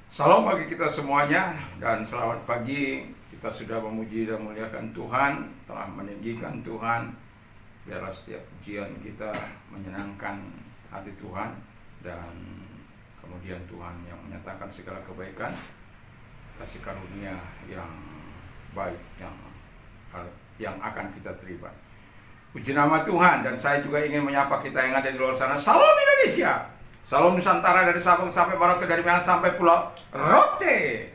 Salam bagi kita semuanya dan selamat pagi. Kita sudah memuji dan memuliakan Tuhan, telah meninggikan Tuhan. Biarlah setiap pujian kita menyenangkan hati Tuhan, dan kemudian Tuhan yang menyatakan segala kebaikan, kasih karunia yang baik yang akan kita terima. Puji nama Tuhan. Dan saya juga ingin menyapa kita yang ada di luar sana. Salam Indonesia, salam Nusantara, dari Sabang sampai Merauke, dari Minang sampai Pulau Rote.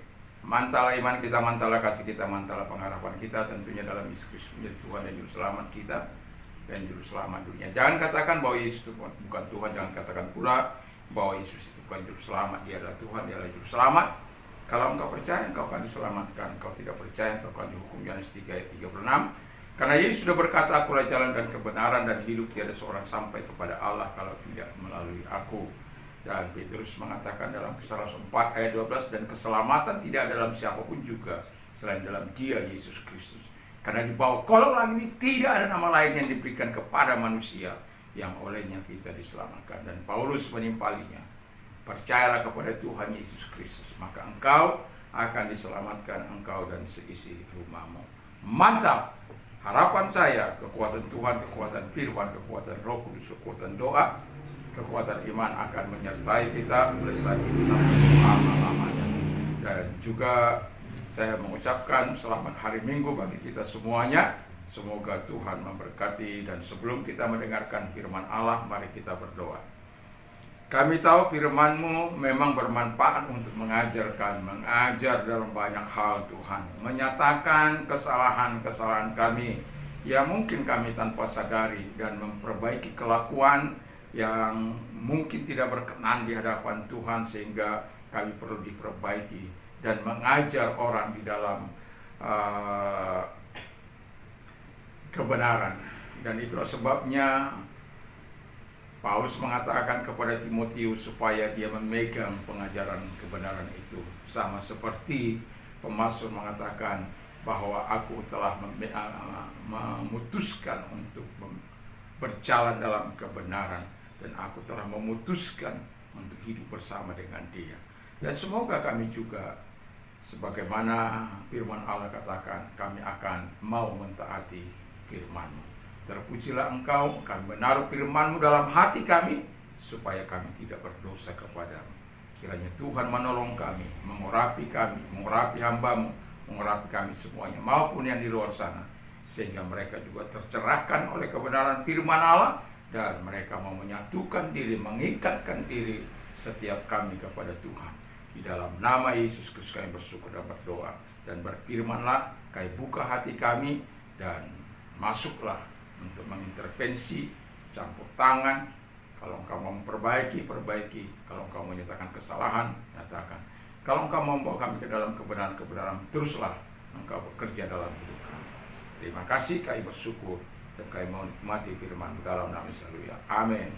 Mantala iman kita, mantala kasih kita, mantala pengharapan kita tentunya dalam Yesus Kristus menjadi Tuhan dan Juru Selamat kita dan Juru Selamat dunia. Jangan katakan bahwa Yesus itu bukan Tuhan. Jangan katakan pula bahwa Yesus itu bukan Juru Selamat. Dia adalah Tuhan, dia adalah Juru Selamat. Kalau engkau percaya, engkau akan diselamatkan. Engkau tidak percaya, engkau akan dihukum. Yohanes 3 ayat 36. Karena Yesus sudah berkata, akulah jalan dan kebenaran dan hidup, tiada seorang sampai kepada Allah kalau tidak melalui aku. Dan Petrus mengatakan dalam Kisah Rasul 4 ayat 12, dan keselamatan tidak ada dalam siapapun juga selain dalam Dia, Yesus Kristus. Karena di bawah kolong langit ini tidak ada nama lain yang diberikan kepada manusia yang olehnya kita diselamatkan. Dan Paulus menimpalinya, percayalah kepada Tuhan Yesus Kristus, maka engkau akan diselamatkan, engkau dan seisi rumahmu. Mantap! Harapan saya, kekuatan Tuhan, kekuatan firman, kekuatan Roh Kudus, kekuatan doa, kekuatan iman akan menyertai kita mulai saat ini sampai selama-lamanya. Dan juga saya mengucapkan selamat hari Minggu bagi kita semuanya. Semoga Tuhan memberkati. Dan sebelum kita mendengarkan firman Allah, mari kita berdoa. Kami tahu firman-Mu memang bermanfaat untuk mengajar dalam banyak hal, Tuhan. Menyatakan kesalahan-kesalahan kami yang mungkin kami tanpa sadari, dan memperbaiki kelakuan yang mungkin tidak berkenan di hadapan Tuhan sehingga kami perlu diperbaiki, dan mengajar orang di dalam kebenaran. Dan itulah sebabnya Paulus mengatakan kepada Timotius supaya dia memegang pengajaran kebenaran itu. Sama seperti pemazmur mengatakan bahwa aku telah memutuskan untuk berjalan dalam kebenaran, dan aku telah memutuskan untuk hidup bersama dengan Dia. Dan semoga kami juga, sebagaimana firman Allah katakan, kami akan mau mentaati firman-Mu. Terpujilah Engkau, kami menaruh firman-Mu dalam hati kami, supaya kami tidak berdosa kepadamu. Kiranya Tuhan menolong kami, mengurapi hamba-Mu, mengurapi kami semuanya, maupun yang di luar sana, sehingga mereka juga tercerahkan oleh kebenaran firman Allah, dan mereka mau menyatukan diri, mengikatkan diri setiap kami kepada Tuhan. Di dalam nama Yesus Kristus kami bersyukur dan berdoa. Dan berfirmanlah, kami buka hati kami, dan masuklah untuk mengintervensi, campur tangan. Kalau engkau mau memperbaiki, perbaiki. Kalau engkau menyatakan kesalahan, nyatakan. Kalau engkau mau membawa kami ke dalam kebenaran-kebenaran, teruslah engkau bekerja dalam hidup kami. Terima kasih, kami bersyukur, dan kami mau nikmati firman dalam nama Yesus. Amin.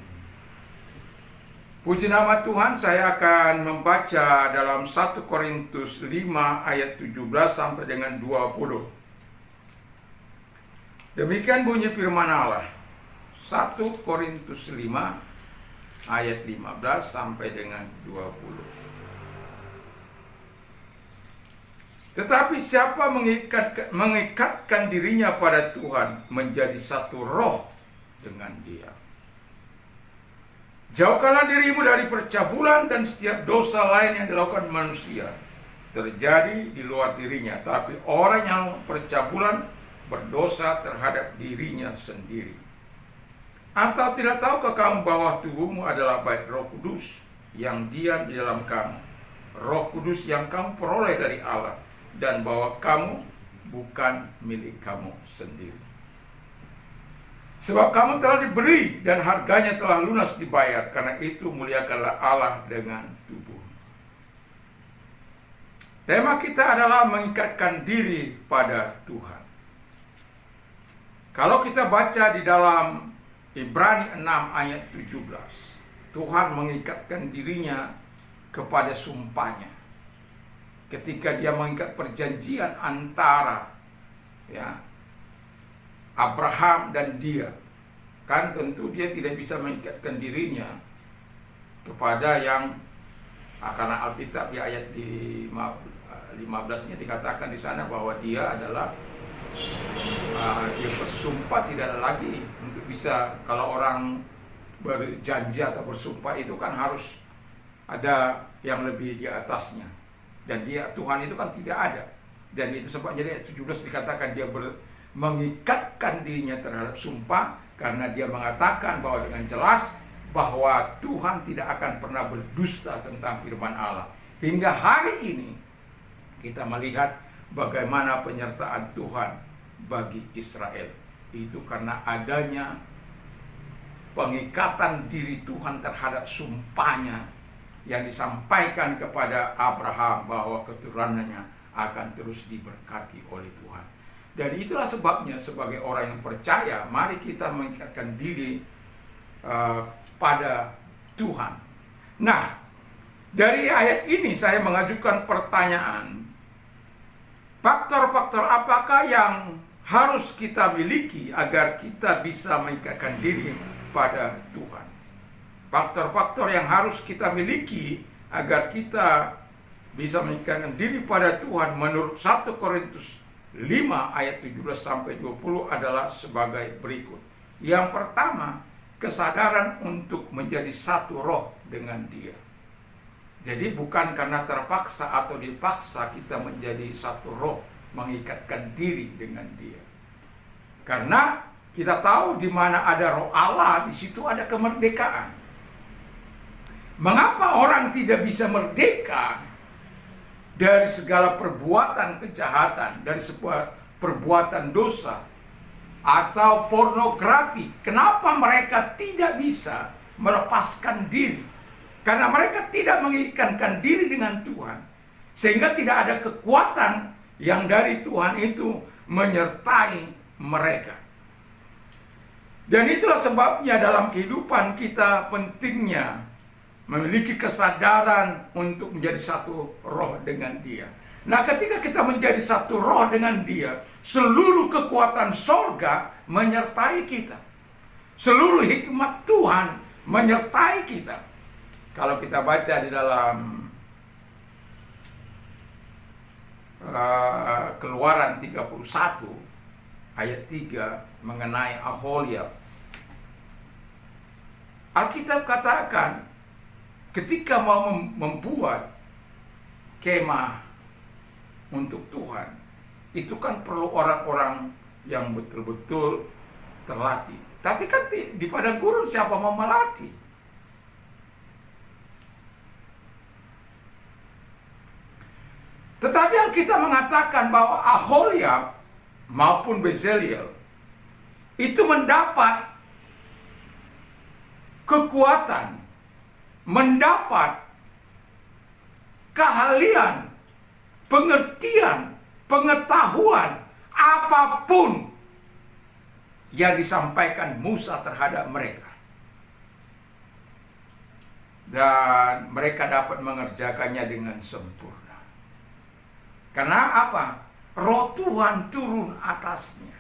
Puji nama Tuhan. Saya akan membaca dalam 1 Korintus 5 ayat 17 sampai dengan 20. Demikian bunyi firman Allah. 1 Korintus 5 ayat 15 sampai dengan 20. Tetapi siapa mengikatkan dirinya pada Tuhan, menjadi satu roh dengan Dia. Jauhkanlah dirimu dari percabulan dan setiap dosa lain yang dilakukan manusia, terjadi di luar dirinya. Tapi orang yang percabulan berdosa terhadap dirinya sendiri. Atau tidak tahukah kamu bahwa tubuhmu adalah bait Roh Kudus yang diam di dalam kamu, Roh Kudus yang kamu peroleh dari Allah, dan bahwa kamu bukan milik kamu sendiri. Sebab kamu telah dibeli dan harganya telah lunas dibayar. Karena itu muliakanlah Allah dengan tubuh. Tema kita adalah mengikatkan diri pada Tuhan. Kalau kita baca di dalam Ibrani 6 ayat 17, Tuhan mengikatkan dirinya kepada sumpahnya. Ketika Dia mengikat perjanjian antara Abraham dan Dia, kan tentu Dia tidak bisa mengikatkan dirinya kepada yang Karena Alkitab di ayat di 15-nya dikatakan di sana bahwa dia adalah dia bersumpah tidak ada lagi untuk bisa, kalau orang berjanji atau bersumpah itu kan harus ada yang lebih di atasnya, dan dia Tuhan itu kan tidak ada. Dan itu sebabnya ayat 17 dikatakan dia mengikatkan dirinya terhadap sumpah, karena dia mengatakan bahwa dengan jelas bahwa Tuhan tidak akan pernah berdusta tentang firman Allah. Hingga hari ini kita melihat bagaimana penyertaan Tuhan bagi Israel. Itu karena adanya pengikatan diri Tuhan terhadap sumpahnya yang disampaikan kepada Abraham bahwa keturunannya akan terus diberkati oleh Tuhan. Dan itulah sebabnya sebagai orang yang percaya, mari kita mengikatkan diri pada Tuhan. Nah, dari ayat ini saya mengajukan pertanyaan, faktor-faktor apakah yang harus kita miliki agar kita bisa mengikatkan diri pada Tuhan? Faktor-faktor yang harus kita miliki agar kita bisa mengikatkan diri pada Tuhan menurut 1 Korintus 5 ayat 17-20 adalah sebagai berikut. Yang pertama, kesadaran untuk menjadi satu roh dengan Dia. Jadi bukan karena terpaksa atau dipaksa kita menjadi satu roh, mengikatkan diri dengan Dia. Karena kita tahu di mana ada roh Allah, di situ ada kemerdekaan. Mengapa orang tidak bisa merdeka dari segala perbuatan kejahatan, dari sebuah perbuatan dosa atau pornografi? Kenapa mereka tidak bisa melepaskan diri? Karena mereka tidak mengikatkan diri dengan Tuhan, sehingga tidak ada kekuatan yang dari Tuhan itu menyertai mereka. Dan itulah sebabnya dalam kehidupan kita pentingnya memiliki kesadaran untuk menjadi satu roh dengan Dia. Nah, ketika kita menjadi satu roh dengan Dia, seluruh kekuatan sorga menyertai kita. Seluruh hikmat Tuhan menyertai kita. Kalau kita baca di dalam Keluaran 31 ayat 3 mengenai Aholiab, Alkitab katakan ketika mau membuat kemah untuk Tuhan, itu kan perlu orang-orang yang betul-betul terlatih. Tapi kan di padang gurun siapa mau melatih? Tetapi Alkitab mengatakan bahwa Aholiab maupun Bezaliel itu mendapat kekuatan, mendapat keahlian, pengertian, pengetahuan apapun yang disampaikan Musa terhadap mereka. Dan mereka dapat mengerjakannya dengan sempurna. Karena apa? Roh Tuhan turun atasnya.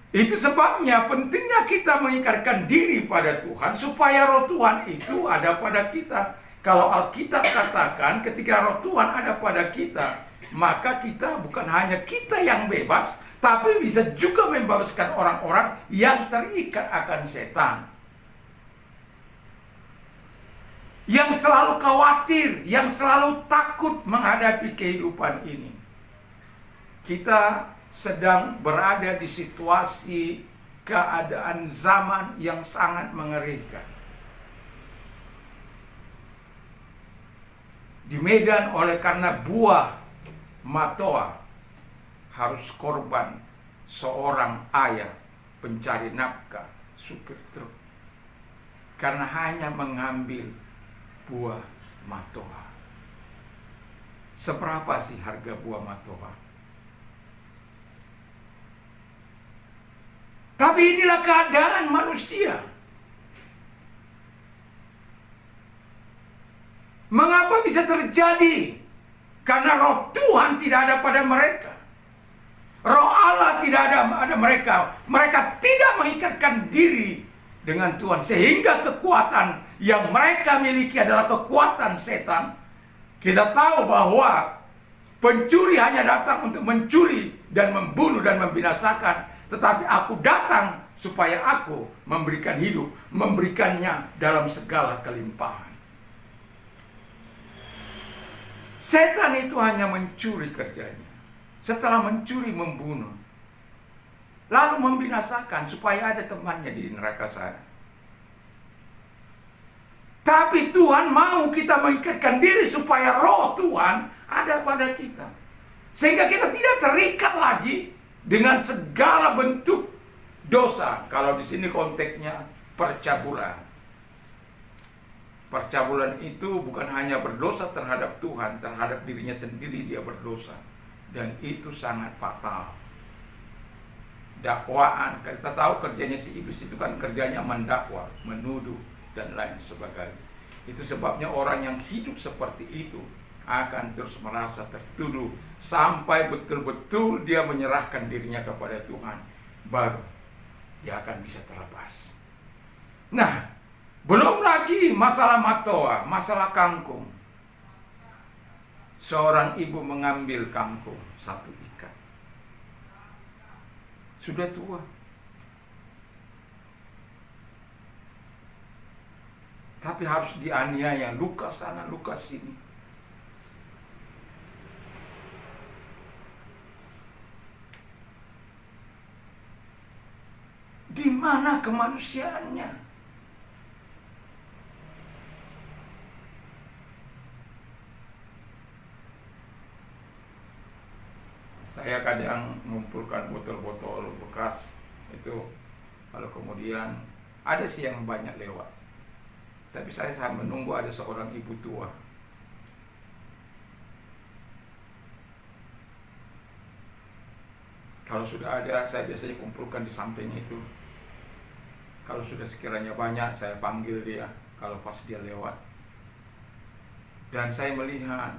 Itu sebabnya pentingnya kita mengikatkan diri pada Tuhan, supaya roh Tuhan itu ada pada kita. Kalau Alkitab katakan ketika roh Tuhan ada pada kita, maka kita bukan hanya kita yang bebas, tapi bisa juga membebaskan orang-orang yang terikat akan setan, yang selalu khawatir, yang selalu takut menghadapi kehidupan ini. Kita sedang berada di situasi keadaan zaman yang sangat mengerikan. Di Medan oleh karena buah matoa harus korban seorang ayah pencari nafkah, supir truk, karena hanya mengambil buah matoa. Seberapa sih harga buah matoa? Tapi inilah keadaan manusia. Mengapa bisa terjadi? Karena roh Tuhan tidak ada pada mereka. Roh Allah tidak ada pada mereka. Mereka tidak mengikatkan diri dengan Tuhan, sehingga kekuatan yang mereka miliki adalah kekuatan setan. Kita tahu bahwa pencuri hanya datang untuk mencuri dan membunuh dan membinasakan, tetapi aku datang supaya aku memberikan hidup, memberikannya dalam segala kelimpahan. Setan itu hanya mencuri kerjanya. Setelah mencuri, membunuh, lalu membinasakan supaya ada temannya di neraka sana. Tapi Tuhan mau kita mengikatkan diri supaya roh Tuhan ada pada kita, sehingga kita tidak terikat lagi dengan segala bentuk dosa. Kalau di sini konteksnya percabulan. Percabulan itu bukan hanya berdosa terhadap Tuhan, terhadap dirinya sendiri dia berdosa, dan itu sangat fatal. Dakwaan, kita tahu kerjanya si iblis itu kan kerjanya mendakwa, menuduh, dan lain sebagainya. Itu sebabnya orang yang hidup seperti itu akan terus merasa tertuduh sampai betul-betul dia menyerahkan dirinya kepada Tuhan, baru dia akan bisa terlepas. Nah, belum lagi masalah matoa, masalah kangkung. Seorang ibu mengambil kangkung satu ikat, sudah tua, tapi harus dianiaya, luka sana, luka sini. Di mana kemanusiaannya? Saya kadang mengumpulkan botol-botol bekas itu, lalu kemudian ada sih yang banyak lewat. Tapi saya menunggu ada seorang ibu tua. Kalau sudah ada, saya biasanya kumpulkan di sampingnya itu. Kalau sudah sekiranya banyak, saya panggil dia kalau pas dia lewat. Dan saya melihat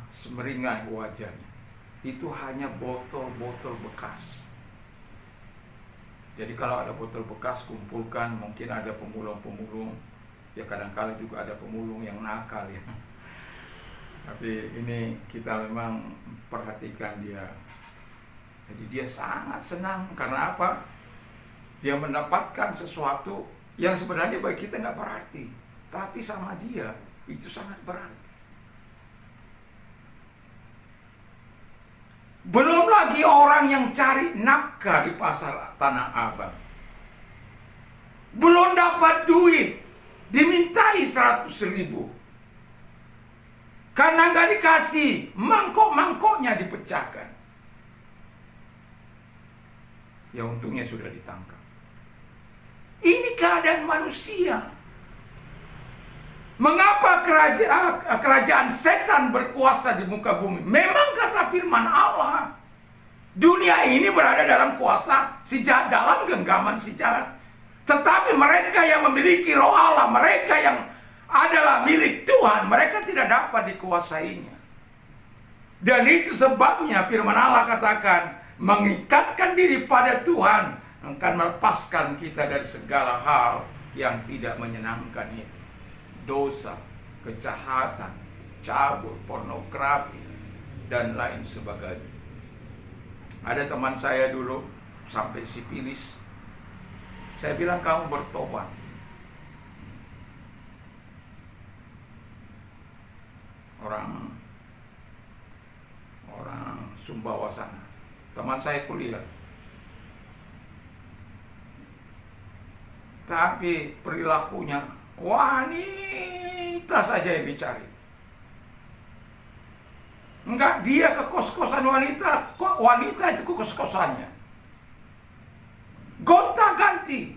semeringai wajahnya. Itu hanya botol-botol bekas. Jadi kalau ada botol bekas, kumpulkan. Mungkin ada pemulung-pemulung. Ya kadang-kala juga ada pemulung yang nakal ya. Tapi ini kita memang perhatikan dia. Jadi dia sangat senang. Karena apa? Dia mendapatkan sesuatu yang sebenarnya bagi kita nggak berarti, tapi sama dia itu sangat berarti. Belum lagi orang yang cari nafkah di pasar Tanah Abang, belum dapat duit, dimintai 100.000, karena nggak dikasih, mangkok-mangkoknya dipecahkan. Ya untungnya sudah ditangkap. Ini keadaan manusia. Mengapa kerajaan setan berkuasa di muka bumi? Memang kata firman Allah, dunia ini berada dalam kuasa si jahat, dalam genggaman si jahat. Tetapi mereka yang memiliki roh Allah, mereka yang adalah milik Tuhan, mereka tidak dapat dikuasainya. Dan itu sebabnya firman Allah katakan, mengikatkan diri pada Tuhan akan melepaskan kita dari segala hal yang tidak menyenangkan itu. Dosa, kejahatan, cabul, pornografi, dan lain sebagainya. Ada teman saya dulu sampai sipilis. Saya bilang, kamu bertobat. Orang Sumbawa sana. Teman saya kuliah. Tapi perilakunya wanita saja yang dicari. Enggak, dia ke kos-kosan wanita, kok wanita itu ke kos-kosannya. Gonta-ganti.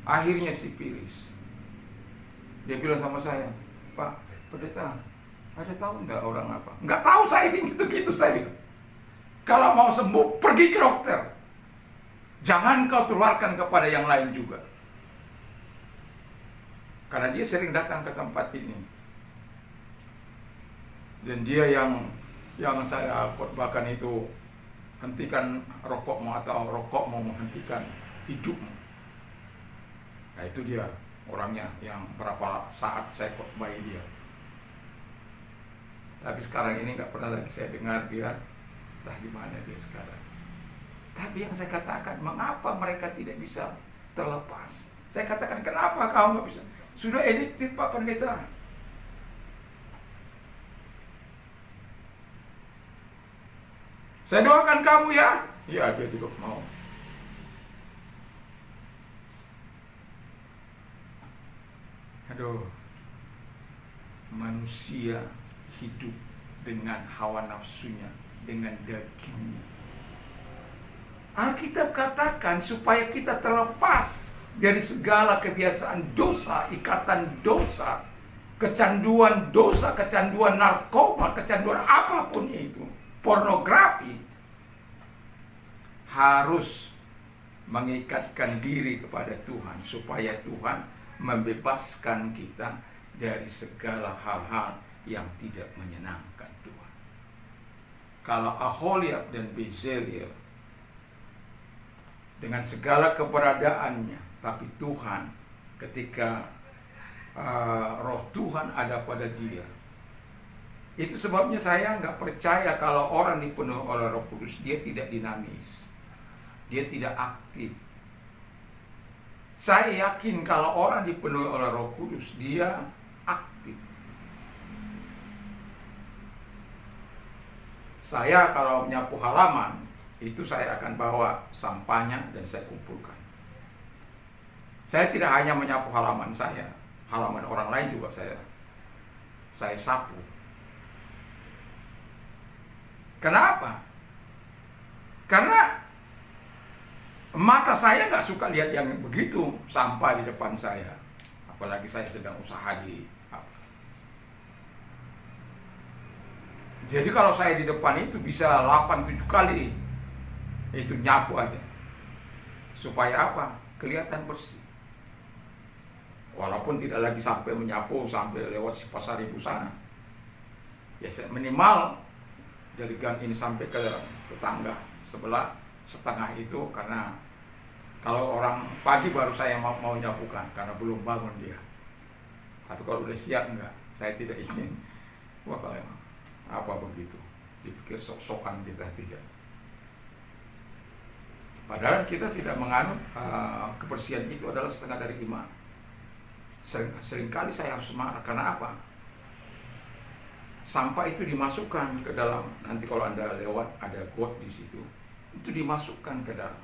Akhirnya sipilis. Dia bilang sama saya, Pak Pendeta, ada tahu enggak orang apa? Enggak tahu saya, gitu-gitu saya bilang. Kalau mau sembuh, pergi ke dokter. Jangan kau tularkan kepada yang lain juga. Karena dia sering datang ke tempat ini. Dan dia yang saya khotbahkan itu, hentikan rokokmu atau rokokmu menghentikan hidupmu. Nah itu dia orangnya yang berapa saat saya khotbahi dia. Tapi sekarang ini nggak pernah lagi saya dengar dia, entah di mana dia sekarang. Tapi yang saya katakan, mengapa mereka tidak bisa terlepas? Saya katakan, kenapa kau nggak bisa? Sudah addicted Pak Pendeta. Saya doakan kamu ya. Ya, dia juga mau. Aduh, manusia hidup dengan hawa nafsunya, dengan dagingnya. Alkitab katakan supaya kita terlepas dari segala kebiasaan dosa, ikatan dosa, kecanduan dosa, kecanduan narkoba, kecanduan apapun itu, pornografi, harus mengikatkan diri kepada Tuhan supaya Tuhan membebaskan kita dari segala hal-hal yang tidak menyenangkan Tuhan. Kalau Aholiab dan Bezaliel dengan segala keberadaannya, tapi Tuhan ketika roh Tuhan ada pada dia, itu sebabnya saya nggak percaya kalau orang dipenuhi oleh Roh Kudus dia tidak dinamis, dia tidak aktif. Saya yakin kalau orang dipenuhi oleh Roh Kudus dia aktif. Saya kalau menyapu halaman itu saya akan bawa sampahnya dan saya kumpulkan. Saya tidak hanya menyapu halaman saya, halaman orang lain juga saya sapu. Kenapa? Karena mata saya nggak suka lihat yang begitu sampah di depan saya, apalagi saya sedang usaha di apa. Jadi kalau saya di depan itu bisa 8-7 kali itu nyapu aja, supaya apa? Kelihatan bersih. Walaupun tidak lagi sampai menyapu sampai lewat si pasar ibu sana, ya minimal dari gang ini sampai ke tetangga sebelah setengah itu, karena kalau orang pagi baru saya mau nyapukan karena belum bangun dia. Tapi kalau udah siap enggak, saya tidak ingin. Wah kalau apa begitu, dipikir sok-sokan kita tidak. Padahal kita tidak menganut kebersihan itu adalah setengah dari iman. Seringkali saya harus marah, karena apa? Sampah itu dimasukkan ke dalam, nanti kalau Anda lewat ada got di situ, itu dimasukkan ke dalam.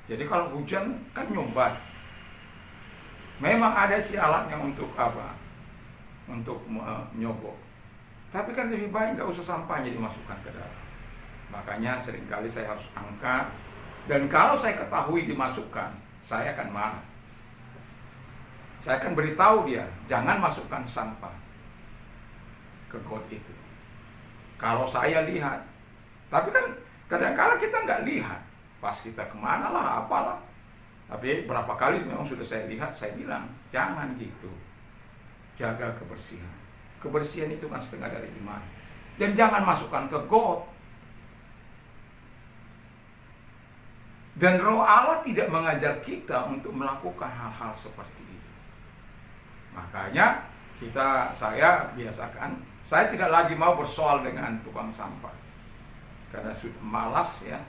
Jadi kalau hujan kan nyumbat. Memang ada si alatnya untuk apa? Untuk nyogok. Tapi kan lebih baik nggak usah sampahnya dimasukkan ke dalam. Makanya seringkali saya harus angkat. Dan kalau saya ketahui dimasukkan, saya akan marah. Saya akan beritahu dia, jangan masukkan sampah ke got itu. Kalau saya lihat, tapi kan kadang-kadang kita nggak lihat, pas kita kemana lah, apalah. Tapi berapa kali memang sudah saya lihat, saya bilang, jangan gitu. Jaga kebersihan. Kebersihan itu kan setengah dari iman. Dan jangan masukkan ke got. Dan Roh Allah tidak mengajar kita untuk melakukan hal-hal seperti itu. Makanya saya biasakan, saya tidak lagi mau bersoal dengan tukang sampah. Karena sudah malas ya.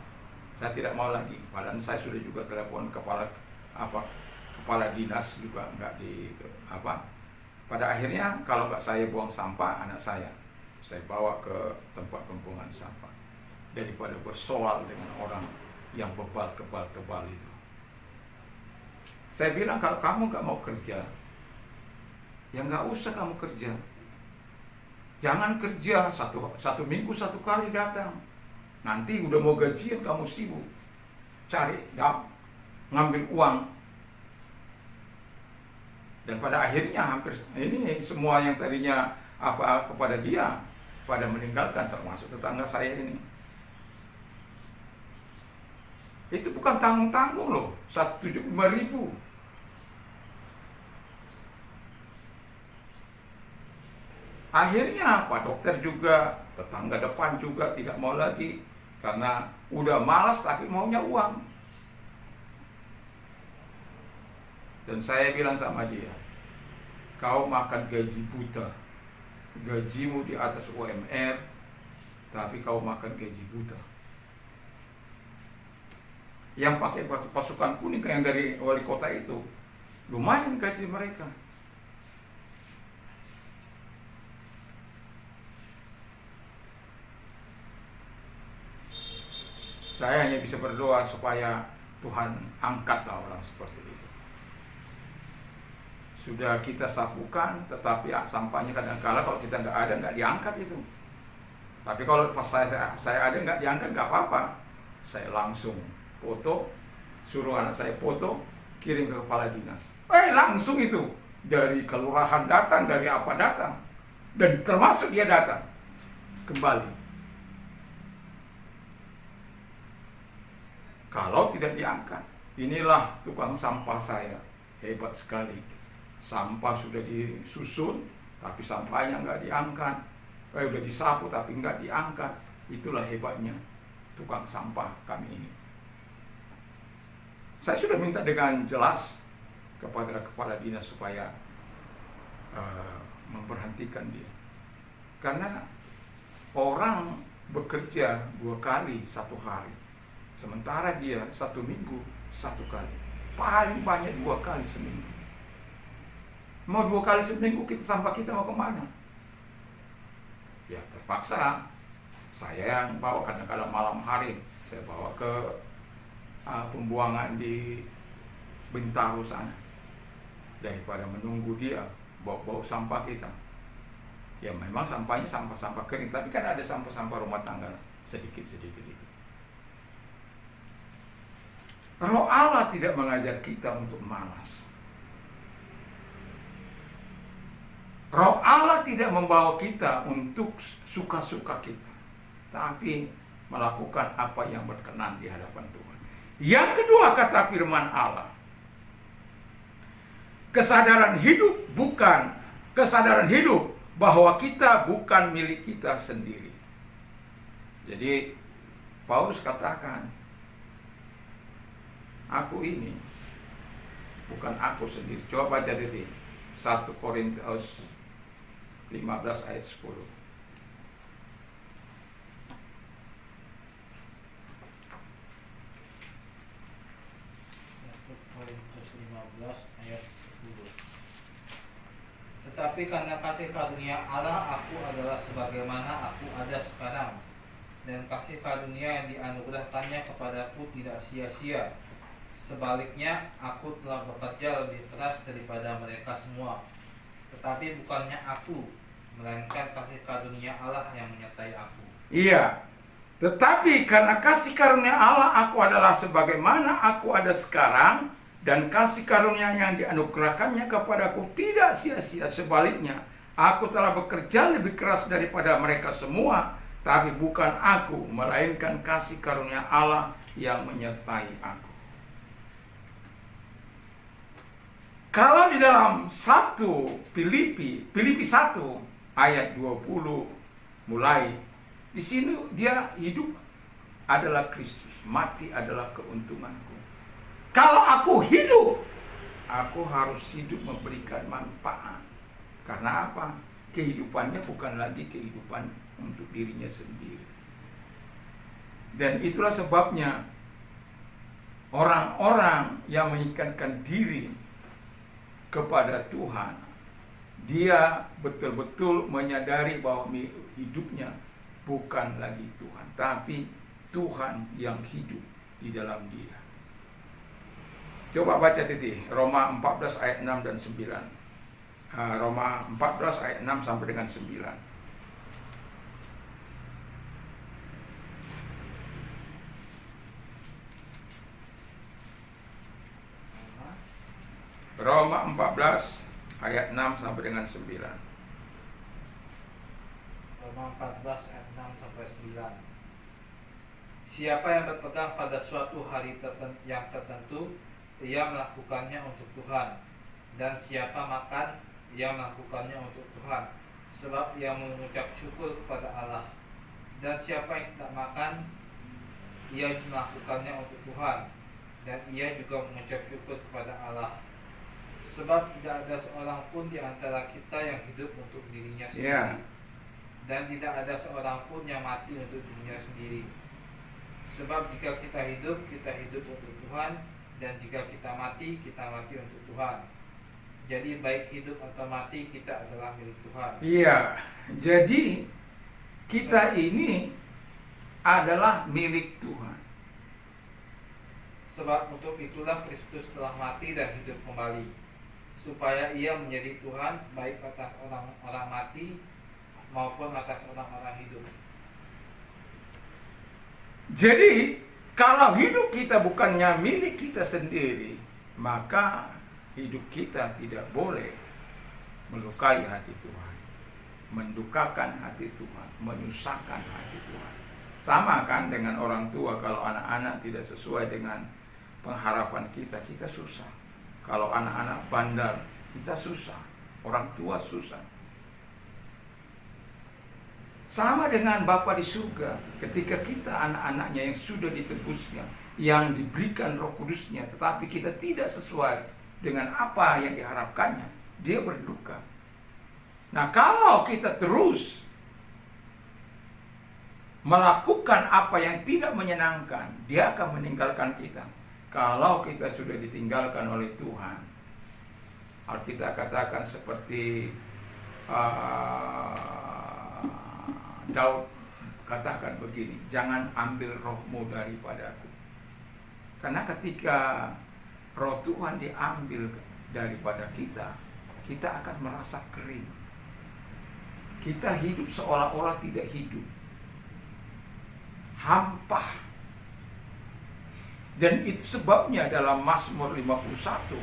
Saya tidak mau lagi. Padahal saya sudah juga telepon kepala dinas juga enggak di apa. Pada akhirnya kalau enggak saya buang sampah, anak saya bawa ke tempat pembuangan sampah. Daripada bersoal dengan orang yang tebal itu. Saya bilang kalau kamu enggak mau kerja, ya nggak usah kamu kerja. Jangan kerja satu minggu satu kali datang. Nanti udah mau gajian kamu sibuk cari ngambil uang. Dan pada akhirnya hampir ini semua yang tadinya apa kepada dia pada meninggalkan, termasuk tetangga saya ini. Itu bukan tanggung-tanggung loh, 175.000. Akhirnya Pak dokter juga, tetangga depan juga tidak mau lagi, karena udah malas tapi maunya uang. Dan saya bilang sama dia, kau makan gaji buta, gajimu di atas UMR, tapi kau makan gaji buta. Yang pakai pasukan kuning yang dari wali kota itu, lumayan gaji mereka. Saya hanya bisa berdoa supaya Tuhan angkatlah orang seperti itu. Sudah kita sapukan, tetapi sampahnya kadang-kala kalau kita nggak ada, nggak diangkat itu. Tapi kalau pas saya ada nggak diangkat, nggak apa-apa. Saya langsung foto, suruh anak saya foto, kirim ke kepala dinas. Langsung itu dari kelurahan datang, dari apa datang, dan termasuk dia datang kembali. Kalau tidak diangkat, inilah tukang sampah saya, hebat sekali. Sampah sudah disusun, tapi sampahnya nggak diangkat. Udah disapu, tapi nggak diangkat. Itulah hebatnya tukang sampah kami ini. Saya sudah minta dengan jelas kepada kepala dinas supaya memberhentikan dia. Karena orang bekerja 2 kali 1 hari. Sementara dia 1 minggu 1 kali. Paling banyak 2 kali seminggu. Mau 2 kali seminggu sampah kita mau kemana? Ya terpaksa saya yang bawa, kadang-kadang malam hari saya bawa ke pembuangan di Bintaro sana. Daripada menunggu dia bawa sampah kita. Ya memang sampahnya sampah-sampah kering, tapi kan ada sampah-sampah rumah tangga sedikit-sedikit itu. Roh Allah tidak mengajar kita untuk malas. Roh Allah tidak membawa kita untuk suka-suka kita, tapi melakukan apa yang berkenan di hadapan Tuhan. Yang kedua kata firman Allah, kesadaran hidup bahwa kita bukan milik kita sendiri. Jadi Paulus katakan, aku ini bukan aku sendiri. Coba baca di 1 Korintus 15 ayat 10. 1 Korintus 15 ayat 10. Tetapi karena kasih karunia Allah, aku adalah sebagaimana aku ada sekarang, dan kasih karunia yang dianugerahkannya kepadaku tidak sia-sia. Sebaliknya, aku telah bekerja lebih keras daripada mereka semua. Tetapi bukannya aku, melainkan kasih karunia Allah yang menyertai aku. Iya, tetapi karena kasih karunia Allah, aku adalah sebagaimana aku ada sekarang, dan kasih karunia yang dianugerahkannya kepadaku tidak sia-sia. Sebaliknya, aku telah bekerja lebih keras daripada mereka semua, tapi bukan aku, melainkan kasih karunia Allah yang menyertai aku. Kalau di dalam 1 Filipi 1 ayat 20 mulai, di sini dia hidup adalah Kristus, mati adalah keuntunganku. Kalau aku hidup, aku harus hidup memberikan manfaat. Karena apa? Kehidupannya bukan lagi kehidupan untuk dirinya sendiri. Dan itulah sebabnya orang-orang yang mengikatkan diri kepada Tuhan, dia betul-betul menyadari bahwa hidupnya bukan lagi Tuhan, tapi Tuhan yang hidup di dalam dia. Coba baca Roma 14 ayat 6 dan 9. Roma 14 ayat 6 sampai dengan 9. Roma 14 ayat 6 sampai dengan 9. Roma 14 ayat 6 sampai 9. Siapa yang berpegang pada suatu hari yang tertentu, ia melakukannya untuk Tuhan. Dan siapa makan, ia melakukannya untuk Tuhan, sebab ia mengucap syukur kepada Allah. Dan siapa yang tidak makan, ia melakukannya untuk Tuhan, dan ia juga mengucap syukur kepada Allah. Sebab tidak ada seorang pun di antara kita yang hidup untuk dirinya sendiri, Ya. dan tidak ada seorang pun yang mati untuk dirinya sendiri. Sebab jika kita hidup untuk Tuhan, dan jika kita mati untuk Tuhan. Jadi baik hidup atau mati kita adalah milik Tuhan. Iya, jadi kita ini adalah milik Tuhan. Sebab untuk itulah Kristus telah mati dan hidup kembali, supaya ia menjadi Tuhan baik atas orang-orang mati maupun atas orang-orang hidup. Jadi kalau hidup kita bukannya milik kita sendiri, maka hidup kita tidak boleh melukai hati Tuhan, mendukakan hati Tuhan, menyusahkan hati Tuhan. Sama kan dengan orang tua, kalau anak-anak tidak sesuai dengan pengharapan kita, kita susah. Kalau anak-anak bandel, kita susah. Orang tua susah. Sama dengan Bapa di surga, ketika kita anak-anaknya yang sudah ditebusnya, yang diberikan Roh Kudusnya, tetapi kita tidak sesuai dengan apa yang diharapkannya, dia berduka. Nah, kalau kita terus melakukan apa yang tidak menyenangkan, dia akan meninggalkan kita. Kalau kita sudah ditinggalkan oleh Tuhan, Alkitab katakan seperti Daud katakan begini, jangan ambil rohmu daripadaku. Karena ketika roh Tuhan diambil daripada kita, kita akan merasa kering. Kita hidup seolah-olah tidak hidup, hampa. Dan itu sebabnya dalam Mazmur 51.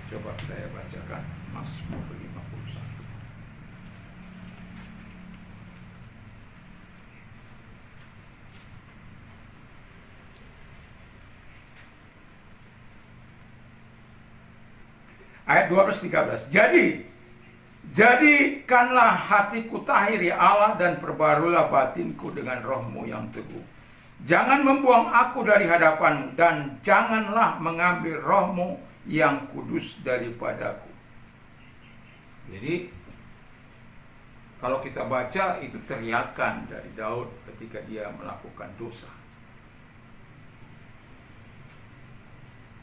Coba saya bacakan Mazmur 51. Ayat 12-13. Jadikanlah hatiku tahir ya Allah, dan perbarulah batinku dengan rohmu yang teguh. Jangan membuang aku dari hadapanmu, dan janganlah mengambil rohmu yang kudus daripadaku. Jadi kalau kita baca, itu teriakan dari Daud ketika dia melakukan dosa.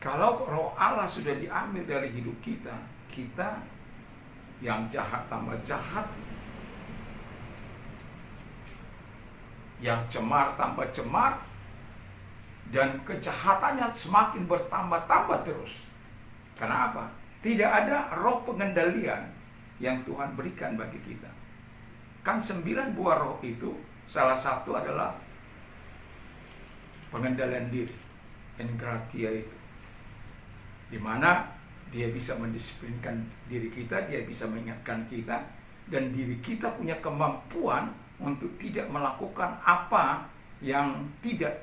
Kalau roh Allah sudah diambil dari hidup kita, kita yang jahat tambah jahat, yang cemar tambah cemar, dan kejahatannya semakin bertambah-tambah terus. Karena apa? Tidak ada roh pengendalian yang Tuhan berikan bagi kita. Kan 9 buah roh itu, salah satu adalah pengendalian diri, enkratia itu, di mana dia bisa mendisiplinkan diri kita, dia bisa mengingatkan kita, dan diri kita punya kemampuan untuk tidak melakukan apa yang tidak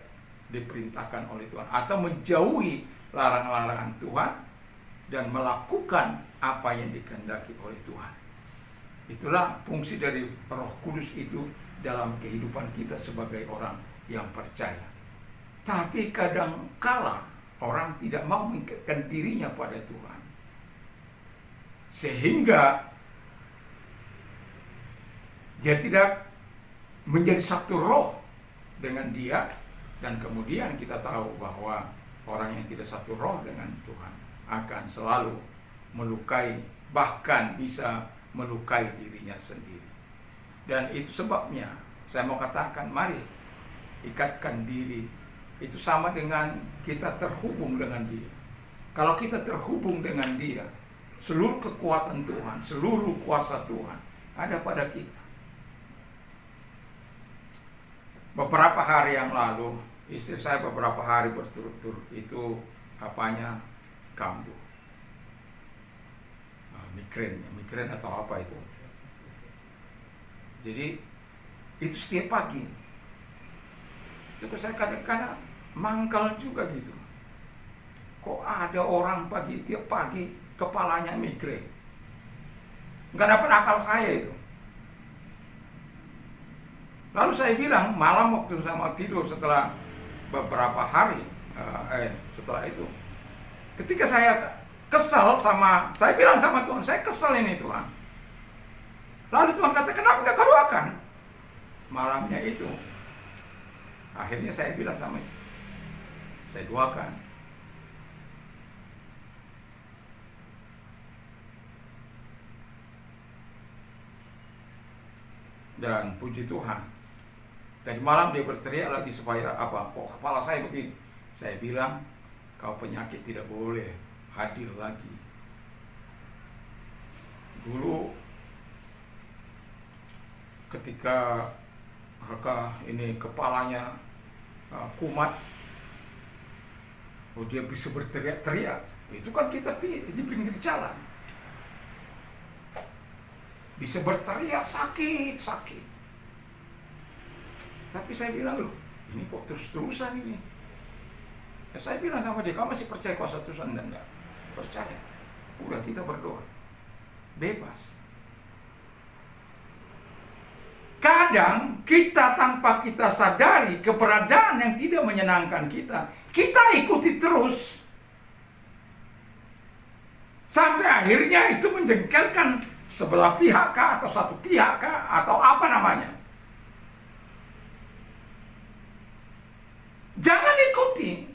diperintahkan oleh Tuhan, atau menjauhi larangan-larangan Tuhan dan melakukan apa yang dikehendaki oleh Tuhan. Itulah fungsi dari Roh Kudus itu dalam kehidupan kita sebagai orang yang percaya. Tapi kadang kala orang tidak mau mengikatkan dirinya pada Tuhan, sehingga dia tidak menjadi satu roh dengan dia. Dan kemudian kita tahu bahwa orang yang tidak satu roh dengan Tuhan akan selalu melukai, bahkan bisa melukai dirinya sendiri. Dan itu sebabnya saya mau katakan, mari ikatkan diri. Itu sama dengan kita terhubung dengan dia. Kalau kita terhubung dengan dia, seluruh kekuatan Tuhan, seluruh kuasa Tuhan ada pada kita. Beberapa hari yang lalu, istri saya beberapa hari berturut-turut itu apanya kambuh. Migren atau apa itu. Jadi itu setiap pagi. Itu saya kadang-kadang mangkal juga gitu. Kok ada orang tiap pagi kepalanya migren? Nggak dapat akal saya itu. Lalu saya bilang, malam waktu saya mau tidur setelah beberapa hari, setelah itu, ketika saya kesal sama, saya bilang sama Tuhan, saya kesal ini Tuhan. Lalu Tuhan kata, kenapa gak kau doakan? Malamnya itu, akhirnya saya bilang sama itu, saya doakan. Dan puji Tuhan, tadi malam dia berteriak lagi supaya apa? Kok kepala saya begini? Saya bilang, kau penyakit tidak boleh hadir lagi. Dulu ketika ini kepalanya kumat, dia bisa berteriak-teriak. Itu kan kita di pinggir jalan, bisa berteriak sakit. Tapi saya bilang, loh, ini kok terus-terusan ini. Ya, saya bilang sama dia, kamu masih percaya kuasa Tuhan? Dan enggak percaya. Udah, kita berdoa, bebas. Kadang kita tanpa kita sadari keberadaan yang tidak menyenangkan kita ikuti terus. Sampai akhirnya itu menjengkelkan sebelah pihak kah, atau satu pihak kah, atau apa namanya. Jangan ikuti.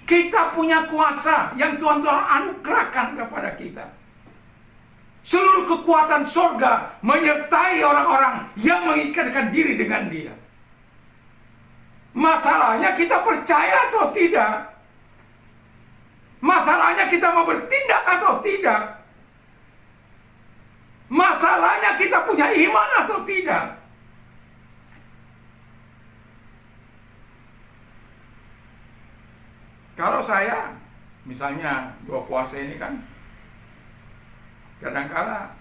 Kita punya kuasa yang Tuhan telah anugerahkan kepada kita. Seluruh kekuatan surga menyertai orang-orang yang mengikatkan diri dengan Dia. Masalahnya kita percaya atau tidak. Masalahnya kita mau bertindak atau tidak. Masalahnya kita punya iman atau tidak. Kalau saya, misalnya dua puasa ini kan, kadang-kala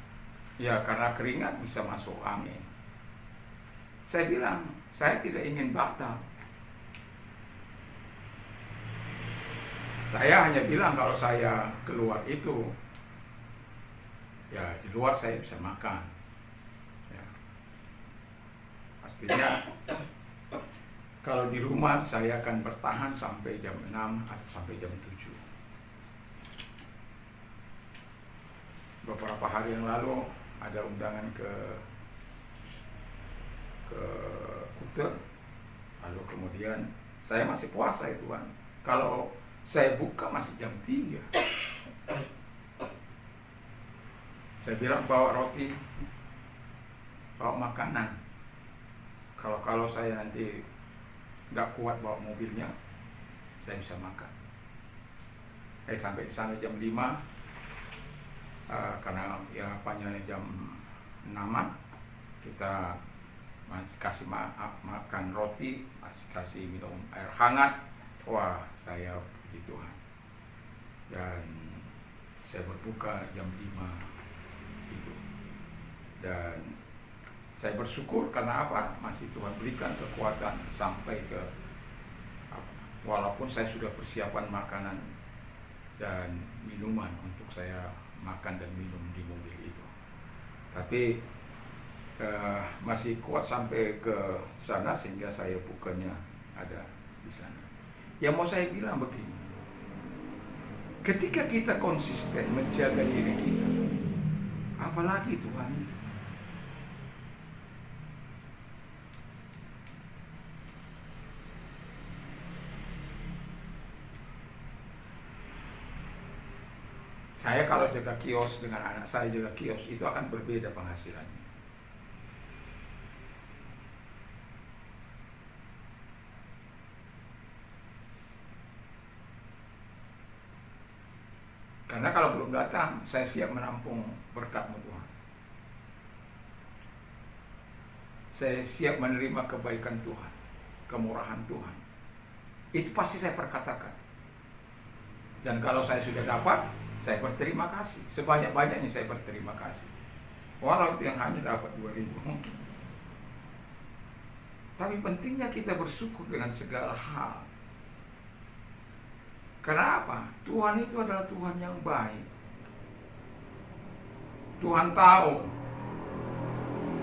ya karena keringat bisa masuk angin. Saya bilang, saya tidak ingin batal. Saya hanya bilang kalau saya keluar itu, ya di luar saya bisa makan. Ya. Pastinya kalau di rumah saya akan bertahan sampai jam 6 atau sampai jam 7. Beberapa hari yang lalu ada undangan ke Kuta. Lalu kemudian saya masih puasa itu kan. Kalau saya buka masih jam 3. Saya bilang bawa roti, bawa makanan. Kalau saya nanti nggak kuat bawa mobilnya, saya bisa makan. Sampai di sana jam 5, karena ya apanya jam 6, kita masih kasih makan roti, masih kasih minum air hangat. Wah, saya puji Tuhan. Dan saya berbuka jam 5 itu. Dan saya bersyukur karena apa? Masih Tuhan berikan kekuatan sampai ke walaupun saya sudah persiapan makanan dan minuman untuk saya makan dan minum di mobil itu. Tapi masih kuat sampai ke sana sehingga saya bukanya ada di sana. Yang mau saya bilang begini, ketika kita konsisten menjaga diri kita, apalagi Tuhan itu. Saya kalau jaga kios dengan anak saya jaga kios, itu akan berbeda penghasilannya. Karena kalau belum datang, saya siap menampung berkat-Mu Tuhan. Saya siap menerima kebaikan Tuhan, kemurahan Tuhan. Itu pasti saya perkatakan. Dan kalau saya sudah dapat, saya berterima kasih. Sebanyak-banyaknya saya berterima kasih. Walau yang hanya dapat 2.000 mungkin. Tapi pentingnya kita bersyukur dengan segala hal. Karena apa? Tuhan itu adalah Tuhan yang baik. Tuhan tahu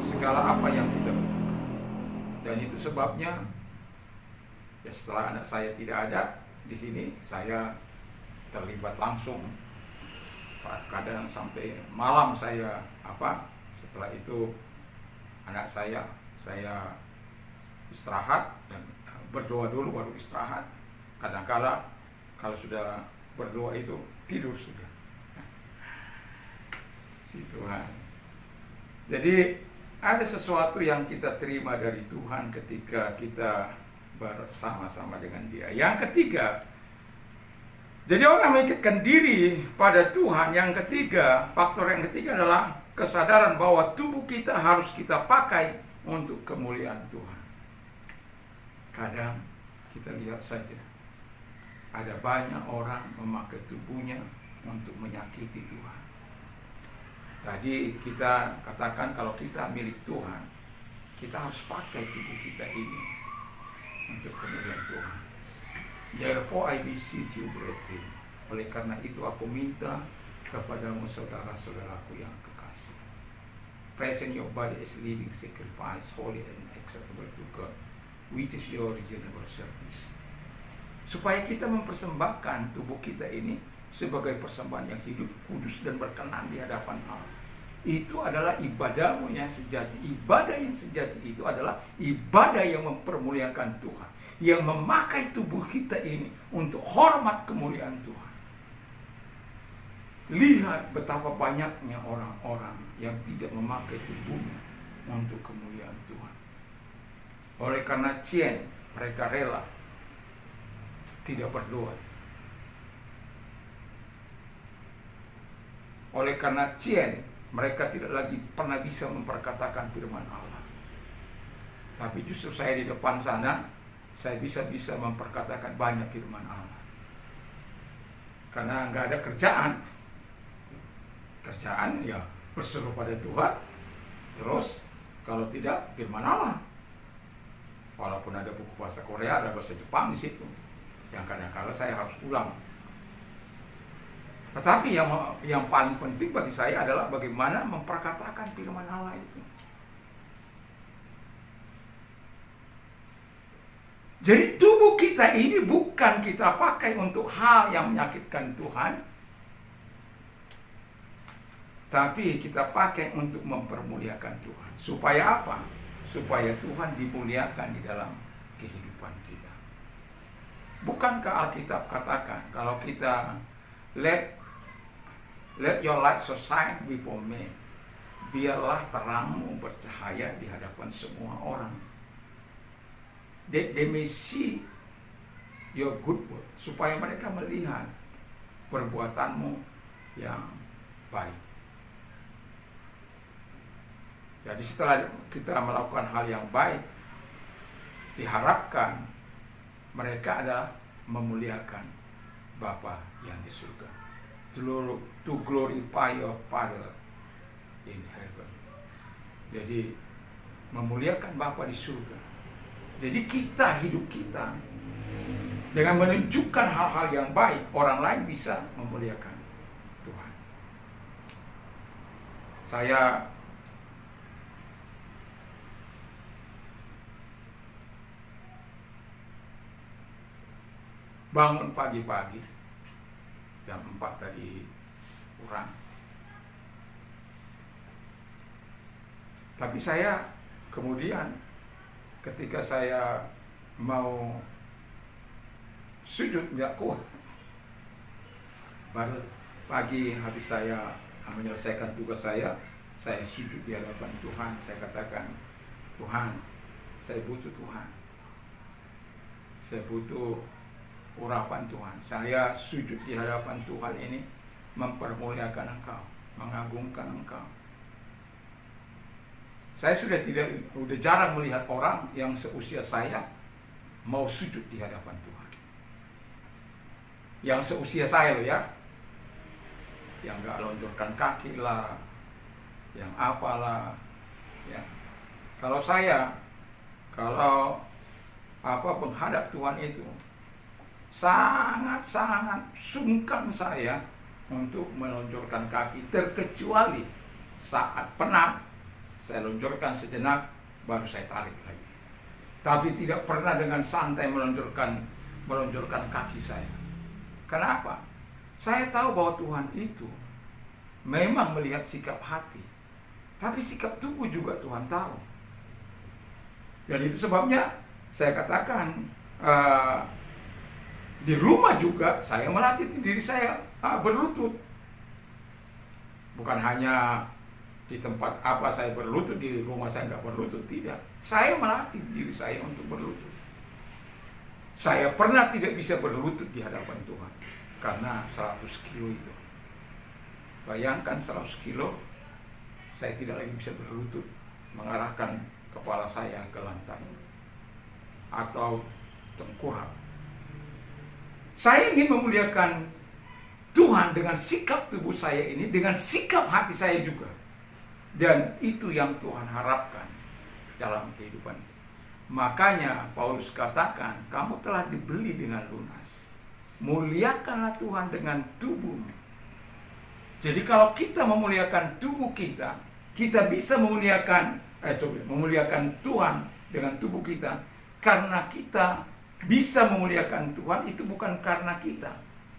segala apa yang kita butuhkan. Dan itu sebabnya, ya setelah anak saya tidak ada di sini, saya terlibat langsung Kadang sampai malam saya setelah itu anak saya istirahat dan berdoa dulu baru istirahat. Kadang-kala kalau sudah berdoa itu tidur sudah. Si Tuhan. Jadi ada sesuatu yang kita terima dari Tuhan ketika kita bersama-sama dengan Dia. Yang ketiga, jadi orang mengikatkan diri pada Tuhan. Yang ketiga, faktor yang ketiga adalah kesadaran bahwa tubuh kita harus kita pakai untuk kemuliaan Tuhan. Kadang kita lihat saja, ada banyak orang memakai tubuhnya untuk menyakiti Tuhan. Tadi kita katakan kalau kita milik Tuhan, kita harus pakai tubuh kita ini untuk kemuliaan Tuhan. Therefore I beseech you, brethren. Oleh karena itu aku minta kepadamu saudara-saudaraku yang kekasih, present your body as living sacrifice, holy and acceptable to God, which is your reasonable service. Supaya kita mempersembahkan tubuh kita ini sebagai persembahan yang hidup, kudus dan berkenan di hadapan Allah. Itu adalah ibadahmu yang sejati. Ibadah yang sejati itu adalah ibadah yang mempermuliakan Tuhan, yang memakai tubuh kita ini untuk hormat kemuliaan Tuhan. Lihat betapa banyaknya orang-orang yang tidak memakai tubuhnya untuk kemuliaan Tuhan. Oleh karena cien, mereka rela tidak berdoa. Oleh karena cien, mereka tidak lagi pernah bisa memperkatakan firman Allah. Tapi justru saya di depan sana, saya bisa memperkatakan banyak firman Allah. Karena nggak ada kerjaan. Kerjaan ya berseru pada Tuhan. Terus kalau tidak firman Allah. Walaupun ada buku bahasa Korea, ada bahasa Jepang di situ, yang kadang-kadang saya harus ulang. Tetapi yang paling penting bagi saya adalah bagaimana memperkatakan firman Allah itu. Jadi tubuh kita ini bukan kita pakai untuk hal yang menyakitkan Tuhan, tapi kita pakai untuk mempermuliakan Tuhan. Supaya apa? Supaya Tuhan dimuliakan di dalam kehidupan kita. Bukankah Alkitab katakan kalau kita let your light so shine before men, biarlah terangmu bercahaya di hadapan semua orang, that they may see your good work, supaya mereka melihat perbuatanmu yang baik. Jadi setelah kita melakukan hal yang baik, diharapkan mereka adalah memuliakan Bapa yang di surga, to glorify your Father in heaven. Jadi memuliakan Bapa di surga. Jadi hidup kita dengan menunjukkan hal-hal yang baik, orang lain bisa memuliakan Tuhan. Saya bangun pagi-pagi jam 4 tadi kurang. Tapi saya kemudian ketika saya mau sujud nggak kuat. Baru pagi habis saya menyelesaikan tugas saya sujud di hadapan Tuhan. Saya katakan, Tuhan, saya butuh Tuhan. Saya butuh urapan Tuhan. Saya sujud di hadapan Tuhan ini mempermuliakan Engkau, mengagungkan Engkau. Saya sudah jarang melihat orang yang seusia saya mau sujud di hadapan Tuhan. Yang seusia saya loh ya, yang gak lonjorkan kaki lah, yang apalah, ya. Kalau menghadap Tuhan itu sangat-sangat sungkan saya untuk melonjorkan kaki, terkecuali saat penat. Saya lonjorkan sejenak, baru saya tarik lagi. Tapi tidak pernah dengan santai melonjorkan kaki saya. Kenapa? Saya tahu bahwa Tuhan itu memang melihat sikap hati, tapi sikap tubuh juga Tuhan tahu. Dan itu sebabnya saya katakan di rumah juga saya melatih diri saya berlutut. Bukan hanya di tempat apa saya berlutut, di rumah saya nggak berlutut, tidak. Saya melatih diri saya untuk berlutut. Saya pernah tidak bisa berlutut di hadapan Tuhan karena 100 kilo itu. Bayangkan 100 kilo, saya tidak lagi bisa berlutut, mengarahkan kepala saya ke lantai atau tengkurap. Saya ingin memuliakan Tuhan dengan sikap tubuh saya ini, dengan sikap hati saya juga. Dan itu yang Tuhan harapkan dalam kehidupan. Makanya Paulus katakan, kamu telah dibeli dengan lunas. Muliakanlah Tuhan dengan tubuhmu. Jadi kalau kita memuliakan tubuh kita, kita bisa memuliakan Tuhan dengan tubuh kita. Karena kita bisa memuliakan Tuhan, itu bukan karena kita.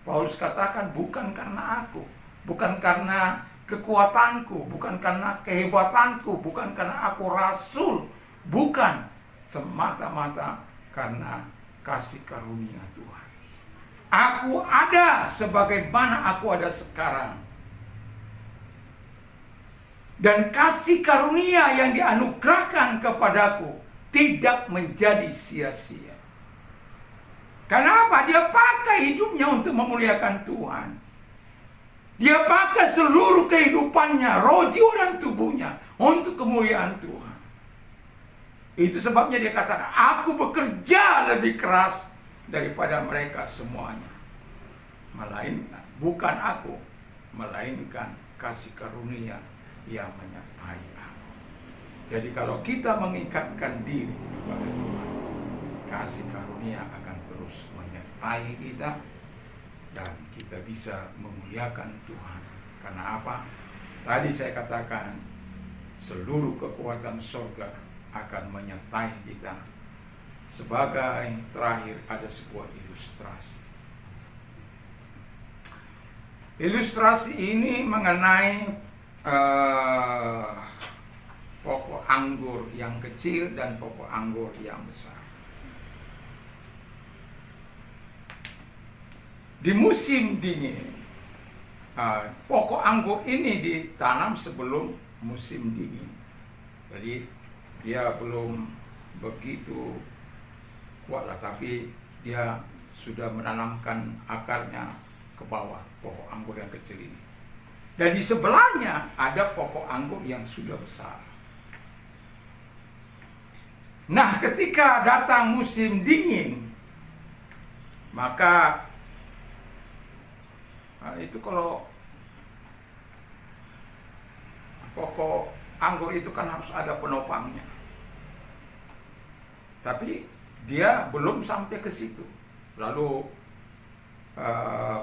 Paulus katakan, bukan karena aku, bukan karena kekuatanku, bukan karena kehebatanku, bukan karena aku rasul, bukan, semata-mata karena kasih karunia Tuhan. Aku ada sebagaimana aku ada sekarang. Dan kasih karunia yang dianugerahkan kepadaku tidak menjadi sia-sia. Kenapa? Dia pakai hidupnya untuk memuliakan Tuhan. Dia pakai seluruh kehidupannya, roh, jiwa, dan tubuhnya untuk kemuliaan Tuhan. Itu sebabnya dia katakan, aku bekerja lebih keras daripada mereka semuanya. Melainkan, bukan aku, melainkan kasih karunia yang menyertai aku. Jadi kalau kita mengikatkan diri kepada Tuhan, kasih karunia akan terus menyertai kita. Dan kita bisa memuliakan Tuhan. Karena apa? Tadi saya katakan, seluruh kekuatan surga akan menyertai kita. Sebagai terakhir ada sebuah ilustrasi. Ilustrasi ini mengenai pokok anggur yang kecil dan pokok anggur yang besar. Di musim dingin, pokok anggur ini ditanam sebelum musim dingin. Jadi dia belum begitu kuat lah, tapi dia sudah menanamkan akarnya ke bawah, pokok anggur yang kecil ini. Dan di sebelahnya ada pokok anggur yang sudah besar. Nah, ketika datang musim dingin, maka itu kalau pokok anggur itu kan harus ada penopangnya. Tapi dia belum sampai ke situ. Lalu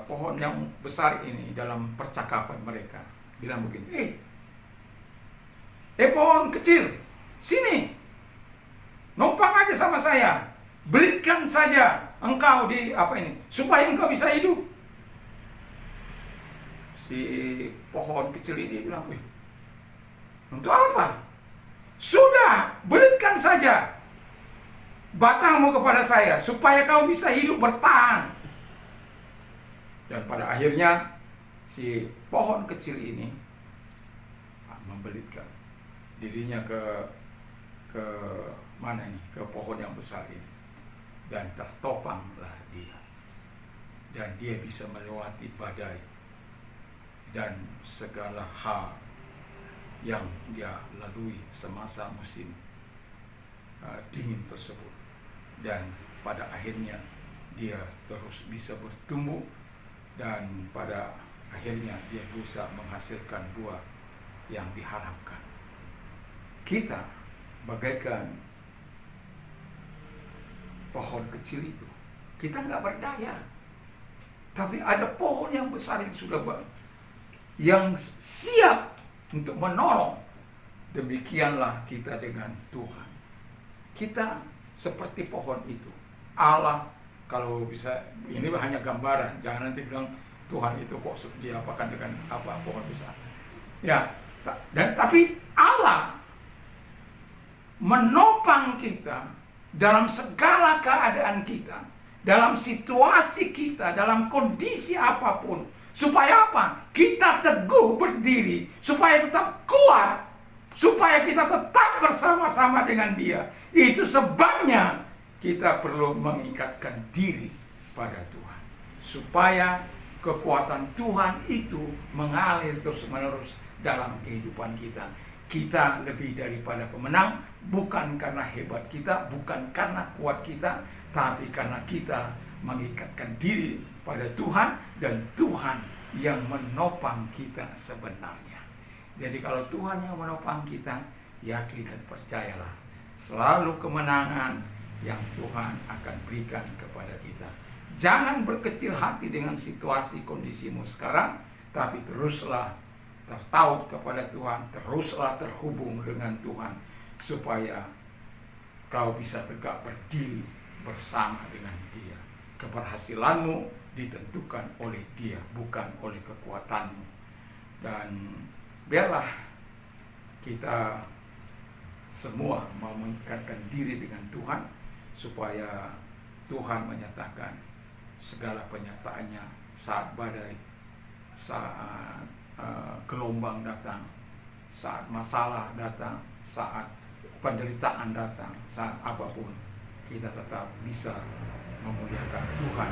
pohon yang besar ini dalam percakapan mereka bilang begini, pohon kecil, sini, numpang aja sama saya, belitkan saja engkau di supaya engkau bisa hidup. Si pohon kecil ini bilang, untuk apa? Sudah, belitkan saja batangmu kepada saya, supaya kau bisa hidup bertahan. Dan pada akhirnya, si pohon kecil ini membelitkan dirinya ke mana ini? Ke pohon yang besar ini. Dan tertopanglah dia. Dan dia bisa melewati badai dan segala hal yang dia lalui semasa musim dingin tersebut. Dan pada akhirnya dia terus bisa bertumbuh, dan pada akhirnya dia bisa menghasilkan buah yang diharapkan. Kita bagaikan pohon kecil itu. Kita nggak berdaya, tapi ada pohon yang besar yang sudah yang siap untuk menolong. Demikianlah kita dengan Tuhan. Kita seperti pohon itu. Allah, kalau bisa, ini hanya gambaran. Jangan nanti bilang Tuhan itu kok diapakan dengan pohon besar. Ya, tapi Allah menopang kita dalam segala keadaan kita, dalam situasi kita, dalam kondisi apapun. Supaya apa? Kita teguh berdiri, supaya tetap kuat, supaya kita tetap bersama-sama dengan Dia. Itu sebabnya kita perlu mengikatkan diri pada Tuhan, supaya kekuatan Tuhan itu mengalir terus-menerus dalam kehidupan kita. Kita lebih daripada pemenang, bukan karena hebat kita, bukan karena kuat kita, tapi karena kita mengikatkan diri pada Tuhan, dan Tuhan yang menopang kita sebenarnya. Jadi kalau Tuhan yang menopang kita, yakin dan percayalah, selalu kemenangan yang Tuhan akan berikan kepada kita. Jangan berkecil hati dengan situasi kondisimu sekarang, tapi teruslah tertaut kepada Tuhan, teruslah terhubung dengan Tuhan, supaya kau bisa tegak berdiri bersama dengan Dia. Keberhasilanmu ditentukan oleh Dia, bukan oleh kekuatanmu. Dan biarlah kita semua mau mengikatkan diri dengan Tuhan, supaya Tuhan menyatakan segala penyataannya saat badai, saat gelombang datang, saat masalah datang, saat penderitaan datang, saat apapun, kita tetap bisa memuliakan Tuhan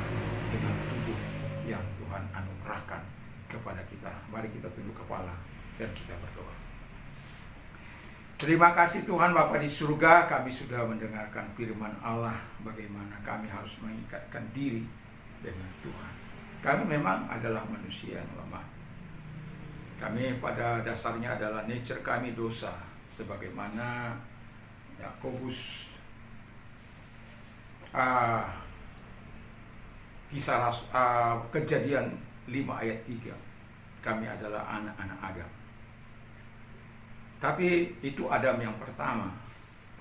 dengan tubuh yang Tuhan anugerahkan kepada kita. Mari kita tunduk kepala dan kita berdoa. Terima kasih Tuhan Bapa di surga, kami sudah mendengarkan firman Allah, bagaimana kami harus mengikatkan diri dengan Tuhan. Kami memang adalah manusia yang lemah. Kami pada dasarnya adalah nature kami dosa, sebagaimana Yakobus Kejadian 5 ayat 3. Kami adalah anak-anak Adam. Tapi itu Adam yang pertama.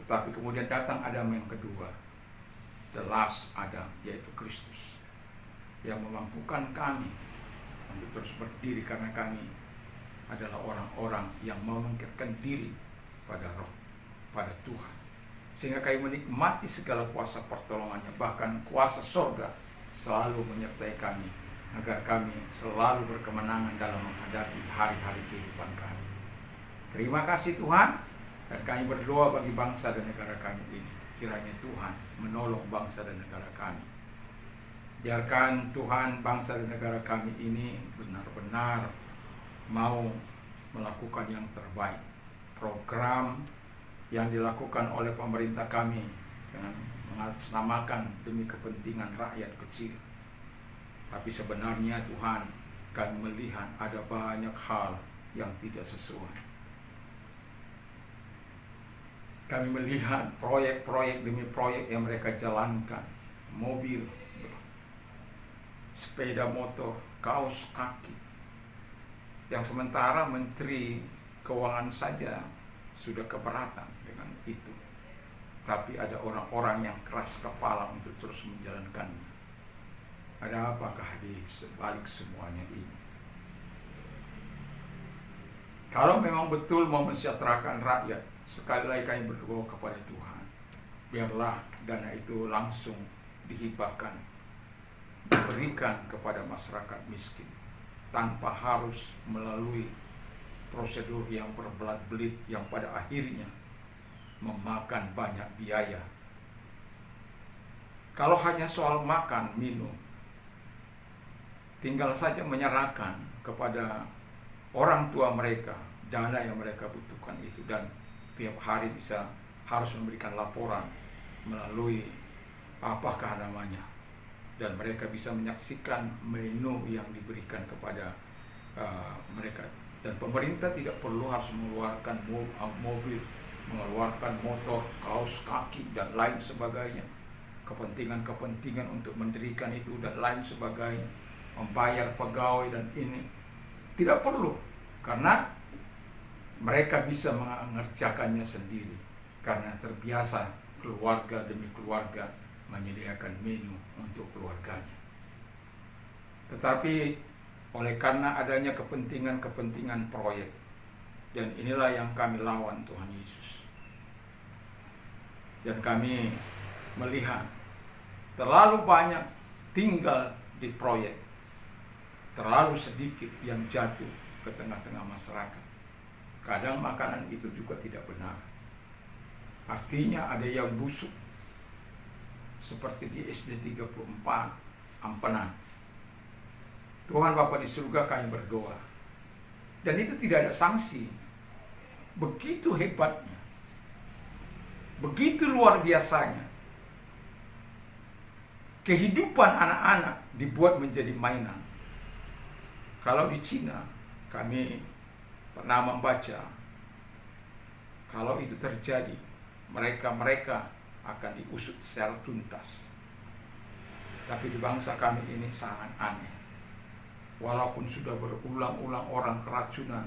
Tetapi kemudian datang Adam yang kedua, the last Adam, yaitu Kristus, yang memampukan kami untuk terus berdiri, karena kami adalah orang-orang yang memikirkan diri pada Roh, pada Tuhan, sehingga kami menikmati segala kuasa pertolongannya. Bahkan kuasa sorga selalu menyertai kami, agar kami selalu berkemenangan dalam menghadapi hari-hari kehidupan kami. Terima kasih Tuhan, dan kami berdoa bagi bangsa dan negara kami ini. Kiranya Tuhan menolong bangsa dan negara kami. Biarkan Tuhan bangsa dan negara kami ini benar-benar mau melakukan yang terbaik. Program yang dilakukan oleh pemerintah kami dengan mengatasnamakan demi kepentingan rakyat kecil. Tapi sebenarnya Tuhan, kami melihat ada banyak hal yang tidak sesuai. Kami melihat proyek-proyek demi proyek yang mereka jalankan. Mobil, sepeda motor, kaos kaki, yang sementara Menteri Keuangan saja sudah keberatan dengan itu. Tapi ada orang-orang yang keras kepala untuk terus menjalankannya. Ada apakah di sebalik semuanya ini? Kalau memang betul mau mensejahterakan rakyat, sekali lagi kami berdoa kepada Tuhan, biarlah dana itu langsung dihibahkan, diberikan kepada masyarakat miskin, tanpa harus melalui prosedur yang berbelit-belit yang pada akhirnya memakan banyak biaya. Kalau hanya soal makan, minum, tinggal saja menyerahkan kepada orang tua mereka dana yang mereka butuhkan itu, dan tiap hari bisa harus memberikan laporan melalui apakah namanya, dan mereka bisa menyaksikan menu yang diberikan kepada mereka. Dan pemerintah tidak perlu harus mengeluarkan mobil, mengeluarkan motor, kaos kaki, dan lain sebagainya. Kepentingan-kepentingan untuk mendirikan itu dan lain sebagainya, membayar pegawai dan ini tidak perlu, karena mereka bisa mengerjakannya sendiri, karena terbiasa keluarga demi keluarga menyediakan menu untuk keluarganya. Tetapi oleh karena adanya kepentingan-kepentingan proyek, Dan inilah yang kami lawan, Tuhan Yesus. Dan kami melihat terlalu banyak tinggal di proyek, terlalu sedikit yang jatuh ke tengah-tengah masyarakat. Kadang makanan itu juga tidak benar. Artinya ada yang busuk, seperti di SD 34 Ampenan. Tuhan Bapa di surga, kami berdoa, dan itu tidak ada sanksi. Begitu hebatnya, begitu luar biasanya, kehidupan anak-anak dibuat menjadi mainan. Kalau di Cina, kami pernah membaca, kalau itu terjadi, mereka akan diusut secara tuntas. Tapi di bangsa kami ini sangat aneh. Walaupun sudah berulang-ulang orang keracunan,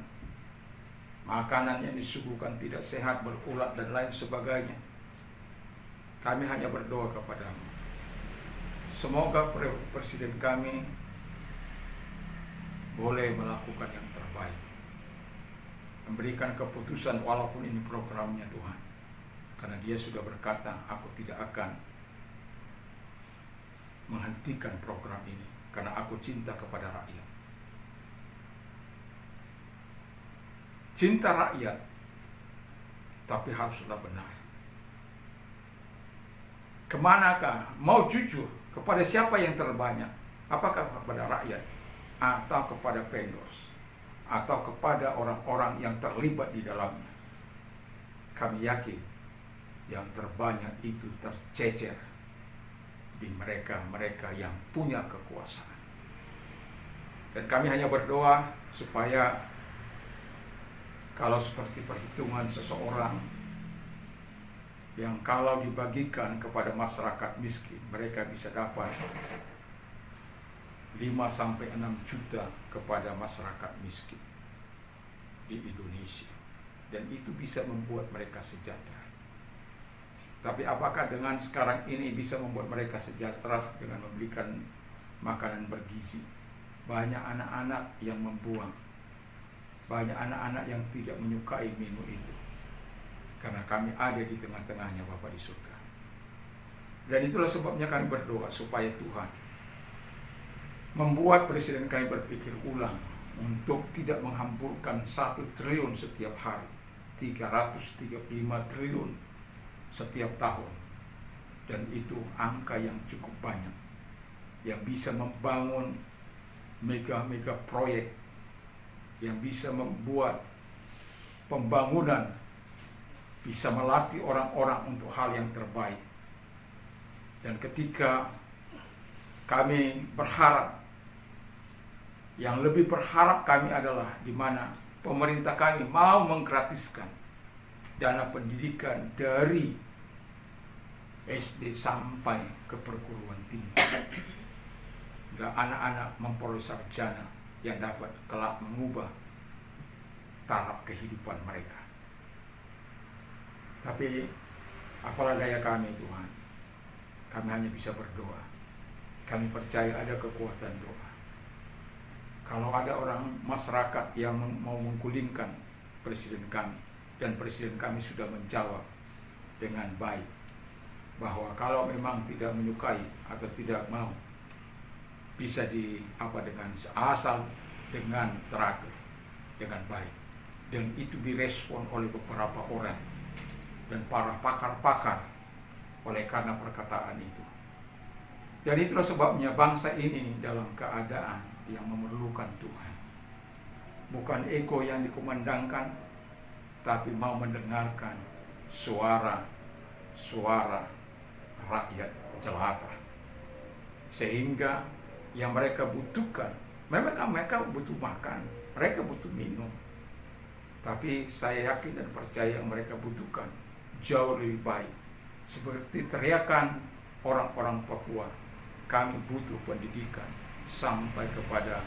makanan yang disuguhkan tidak sehat, berulat dan lain sebagainya, kami hanya berdoa kepadamu. Semoga presiden kami boleh melakukan yang terbaik, memberikan keputusan walaupun ini programnya Tuhan. Karena dia sudah berkata, aku tidak akan menghentikan program ini, karena aku cinta kepada rakyat. Cinta rakyat, tapi haruslah benar. Kemanakah? Mau jujur kepada siapa yang terbanyak? Apakah kepada rakyat, atau kepada pendors, atau kepada orang-orang yang terlibat di dalamnya? Kami yakin yang terbanyak itu tercecer di mereka yang punya kekuasaan. Dan kami hanya berdoa supaya kalau seperti perhitungan seseorang yang kalau dibagikan kepada masyarakat miskin, mereka bisa dapat 5-6 juta kepada masyarakat miskin di Indonesia. Dan itu bisa membuat mereka sejahtera. Tapi apakah dengan sekarang ini bisa membuat mereka sejahtera dengan memberikan makanan bergizi? Banyak anak-anak yang membuang, banyak anak-anak yang tidak menyukai menu itu, karena kami ada di tengah-tengahnya Bapa di surga. Dan itulah sebabnya kami berdoa supaya Tuhan membuat presiden kami berpikir ulang untuk tidak menghamburkan 1 triliun setiap hari, 335 triliun setiap tahun. Dan itu angka yang cukup banyak, yang bisa membangun mega-mega proyek, yang bisa membuat pembangunan, bisa melatih orang-orang untuk hal yang terbaik. Dan ketika kami berharap, yang lebih berharap kami adalah di mana pemerintah kami mau menggratiskan dana pendidikan dari SD sampai ke perguruan tinggi, dan anak-anak memperoleh sarjana yang dapat kelak mengubah taraf kehidupan mereka. Tapi apalah daya kami Tuhan, kami hanya bisa berdoa. Kami percaya ada kekuatan doa. Kalau ada orang masyarakat yang mau menggulingkan presiden kami, dan presiden kami sudah menjawab dengan baik, bahwa kalau memang tidak menyukai atau tidak mau, bisa dengan asal dengan teratur, dengan baik. Dan itu direspon oleh beberapa orang dan para pakar-pakar oleh karena perkataan itu. Dan itulah sebabnya bangsa ini dalam keadaan yang memerlukan Tuhan. Bukan ego yang dikumandangkan, tapi mau mendengarkan suara rakyat jelata. Sehingga yang mereka butuhkan, memang mereka butuh makan, mereka butuh minum, tapi saya yakin dan percaya yang mereka butuhkan jauh lebih baik. Seperti teriakan orang-orang Papua, kami butuh pendidikan sampai kepada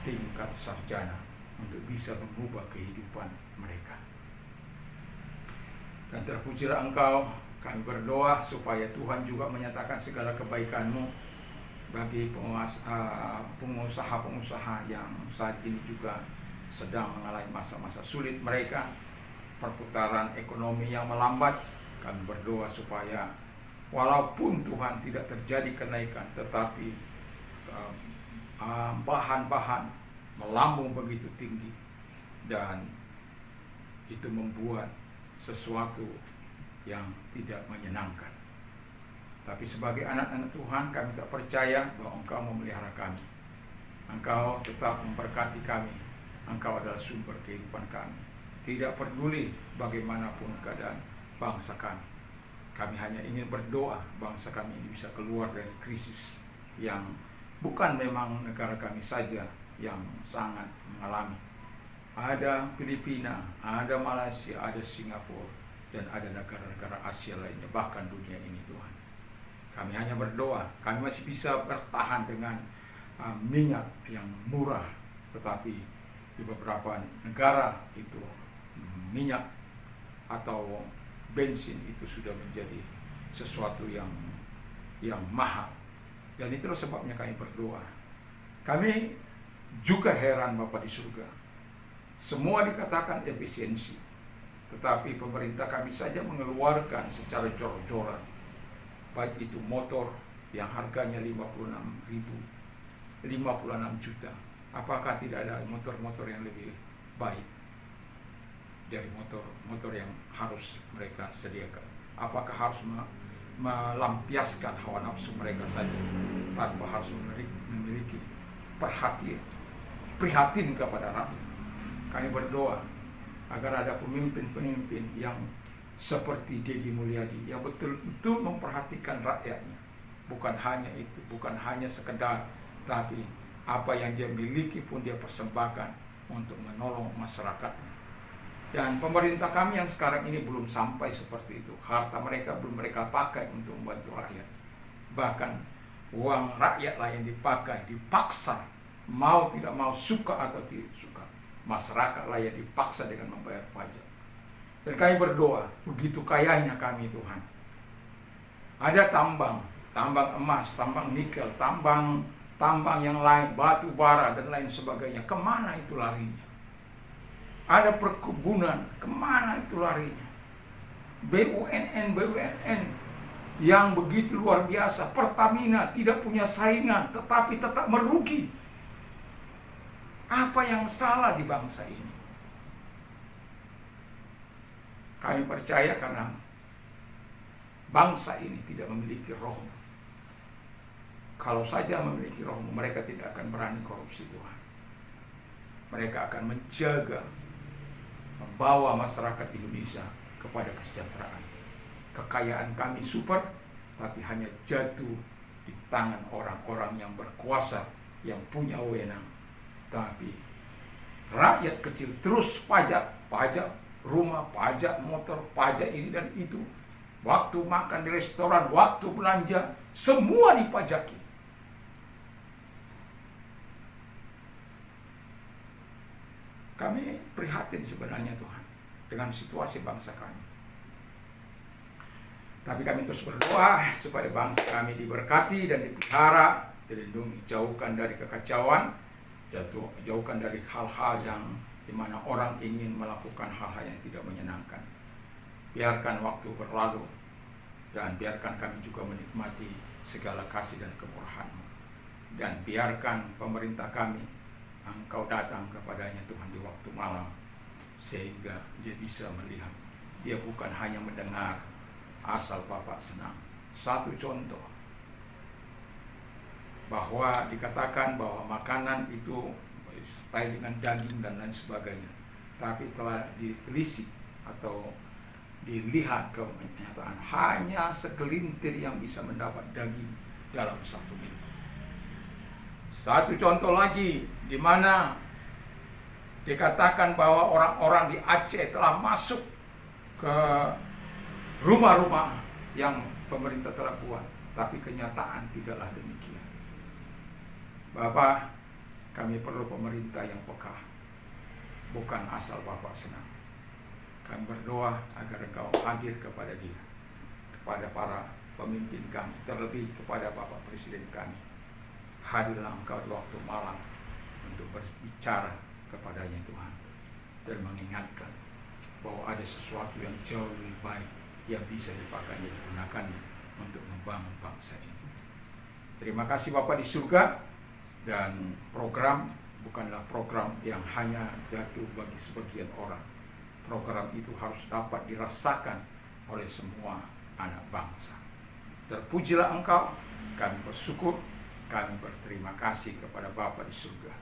tingkat sarjana untuk bisa mengubah kehidupan mereka. Dan terpujilah Engkau, kami berdoa supaya Tuhan juga menyatakan segala kebaikan-Mu bagi pengusaha-pengusaha yang saat ini juga sedang mengalami masa-masa sulit mereka, perputaran ekonomi yang melambat. Kami berdoa supaya walaupun Tuhan tidak terjadi kenaikan, tetapi bahan-bahan melambung begitu tinggi, dan itu membuat sesuatu yang tidak menyenangkan. Tapi sebagai anak-anak Tuhan, kami tak percaya bahwa Engkau memelihara kami. Engkau tetap memberkati kami. Engkau adalah sumber kehidupan kami. Tidak peduli bagaimanapun keadaan bangsa kami. Kami hanya ingin berdoa bangsa kami ini bisa keluar dari krisis yang bukan memang negara kami saja yang sangat mengalami. Ada Filipina, ada Malaysia, ada Singapura, dan ada negara-negara Asia lainnya, bahkan dunia ini Tuhan. Kami hanya berdoa, kami masih bisa bertahan dengan minyak yang murah, tetapi di beberapa negara itu minyak atau bensin itu sudah menjadi sesuatu yang mahal. Dan itulah sebabnya kami berdoa. Kami juga heran Bapa di surga. Semua dikatakan efisiensi, tetapi pemerintah kami saja mengeluarkan secara jor-joran, baik itu motor yang harganya 56 juta. Apakah tidak ada motor-motor yang lebih baik dari motor yang harus mereka sediakan? Apakah harus melampiaskan hawa nafsu mereka saja tanpa harus memiliki prihatin kepada rakyat? Kami berdoa agar ada pemimpin-pemimpin yang seperti Deddy Mulyadi yang betul-betul memperhatikan rakyatnya. Bukan hanya itu, bukan hanya sekedar, tapi apa yang dia miliki pun dia persembahkan untuk menolong masyarakatnya. Dan pemerintah kami yang sekarang ini belum sampai seperti itu. Harta mereka belum mereka pakai untuk membantu rakyat. Bahkan uang rakyatlah yang dipakai, dipaksa, mau tidak mau, suka atau tidak suka, masyarakatlah yang dipaksa dengan membayar pajak. Dan kami berdoa, begitu kayanya kami Tuhan. Ada tambang emas, tambang nikel, tambang yang lain, batu bara dan lain sebagainya. Kemana itu larinya? Ada perkebunan, kemana itu larinya? BUMN yang begitu luar biasa. Pertamina tidak punya saingan, tetapi tetap merugi. Apa yang salah di bangsa ini? Kami percaya karena bangsa ini tidak memiliki roh. Kalau saja memiliki roh, mereka tidak akan berani korupsi Tuhan. Mereka akan menjaga, membawa masyarakat Indonesia kepada kesejahteraan. Kekayaan kami super, tapi hanya jatuh di tangan orang-orang yang berkuasa, yang punya wewenang. Tapi rakyat kecil terus pajak rumah, pajak motor, pajak ini dan itu. Waktu makan di restoran, waktu belanja, semua dipajaki. Kami prihatin sebenarnya Tuhan dengan situasi bangsa kami. Tapi kami terus berdoa supaya bangsa kami diberkati dan dipelihara, dilindungi, jauhkan dari kekacauan, jauhkan dari hal-hal yang di mana orang ingin melakukan hal-hal yang tidak menyenangkan. Biarkan waktu berlalu dan biarkan kami juga menikmati segala kasih dan kemurahan-Mu. Dan biarkan pemerintah kami, Engkau datang kepadanya Tuhan di waktu malam, sehingga dia bisa melihat. Dia bukan hanya mendengar asal Bapak senang. Satu contoh, bahwa dikatakan bahwa makanan itu style dengan daging dan lain sebagainya, tapi telah ditelisik atau dilihat kenyataan hanya segelintir yang bisa mendapat daging dalam satu minggu. Satu contoh lagi, di mana dikatakan bahwa orang-orang di Aceh telah masuk ke rumah-rumah yang pemerintah telah buat, tapi kenyataan tidaklah demikian. Bapak, kami perlu pemerintah yang peka, bukan asal Bapak senang. Kami berdoa agar Engkau hadir kepada dia, kepada para pemimpin kami, terlebih kepada Bapak Presiden kami. Hadirlah Engkau di waktu malam untuk berbicara kepadanya Tuhan, dan mengingatkan bahwa ada sesuatu yang jauh lebih baik yang bisa dipakai dan digunakannya untuk membangun bangsa ini. Terima kasih Bapa di surga, dan program bukanlah program yang hanya jatuh bagi sebagian orang. Program itu harus dapat dirasakan oleh semua anak bangsa. Terpujilah Engkau, kami bersyukur, kami berterima kasih kepada Bapa di surga.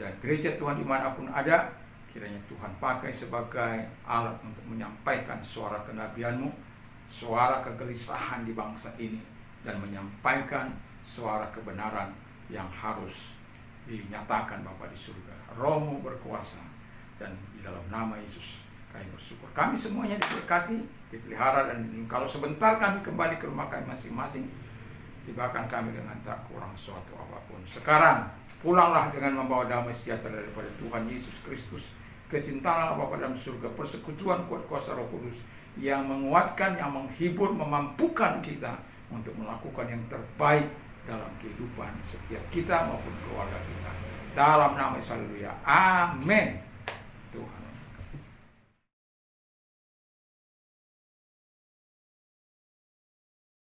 Dan gereja Tuhan dimanapun ada, kiranya Tuhan pakai sebagai alat untuk menyampaikan suara kenabian-Mu, suara kegelisahan di bangsa ini, dan menyampaikan suara kebenaran yang harus dinyatakan Bapa di surga. Roh-Mu berkuasa, dan di dalam nama Yesus kami bersyukur. Kami semuanya diberkati, dipelihara, dan kalau sebentar kami kembali ke rumah kami masing-masing, tibakan kami dengan tak kurang suatu apapun. Sekarang pulanglah dengan membawa damai sejahtera daripada Tuhan Yesus Kristus, kecintaan Allah Bapa dalam surga, persekutuan kuat kuasa Roh Kudus yang menguatkan, yang menghibur, memampukan kita untuk melakukan yang terbaik dalam kehidupan setiap kita maupun keluarga kita. Dalam nama Yesus, haleluya. Amin.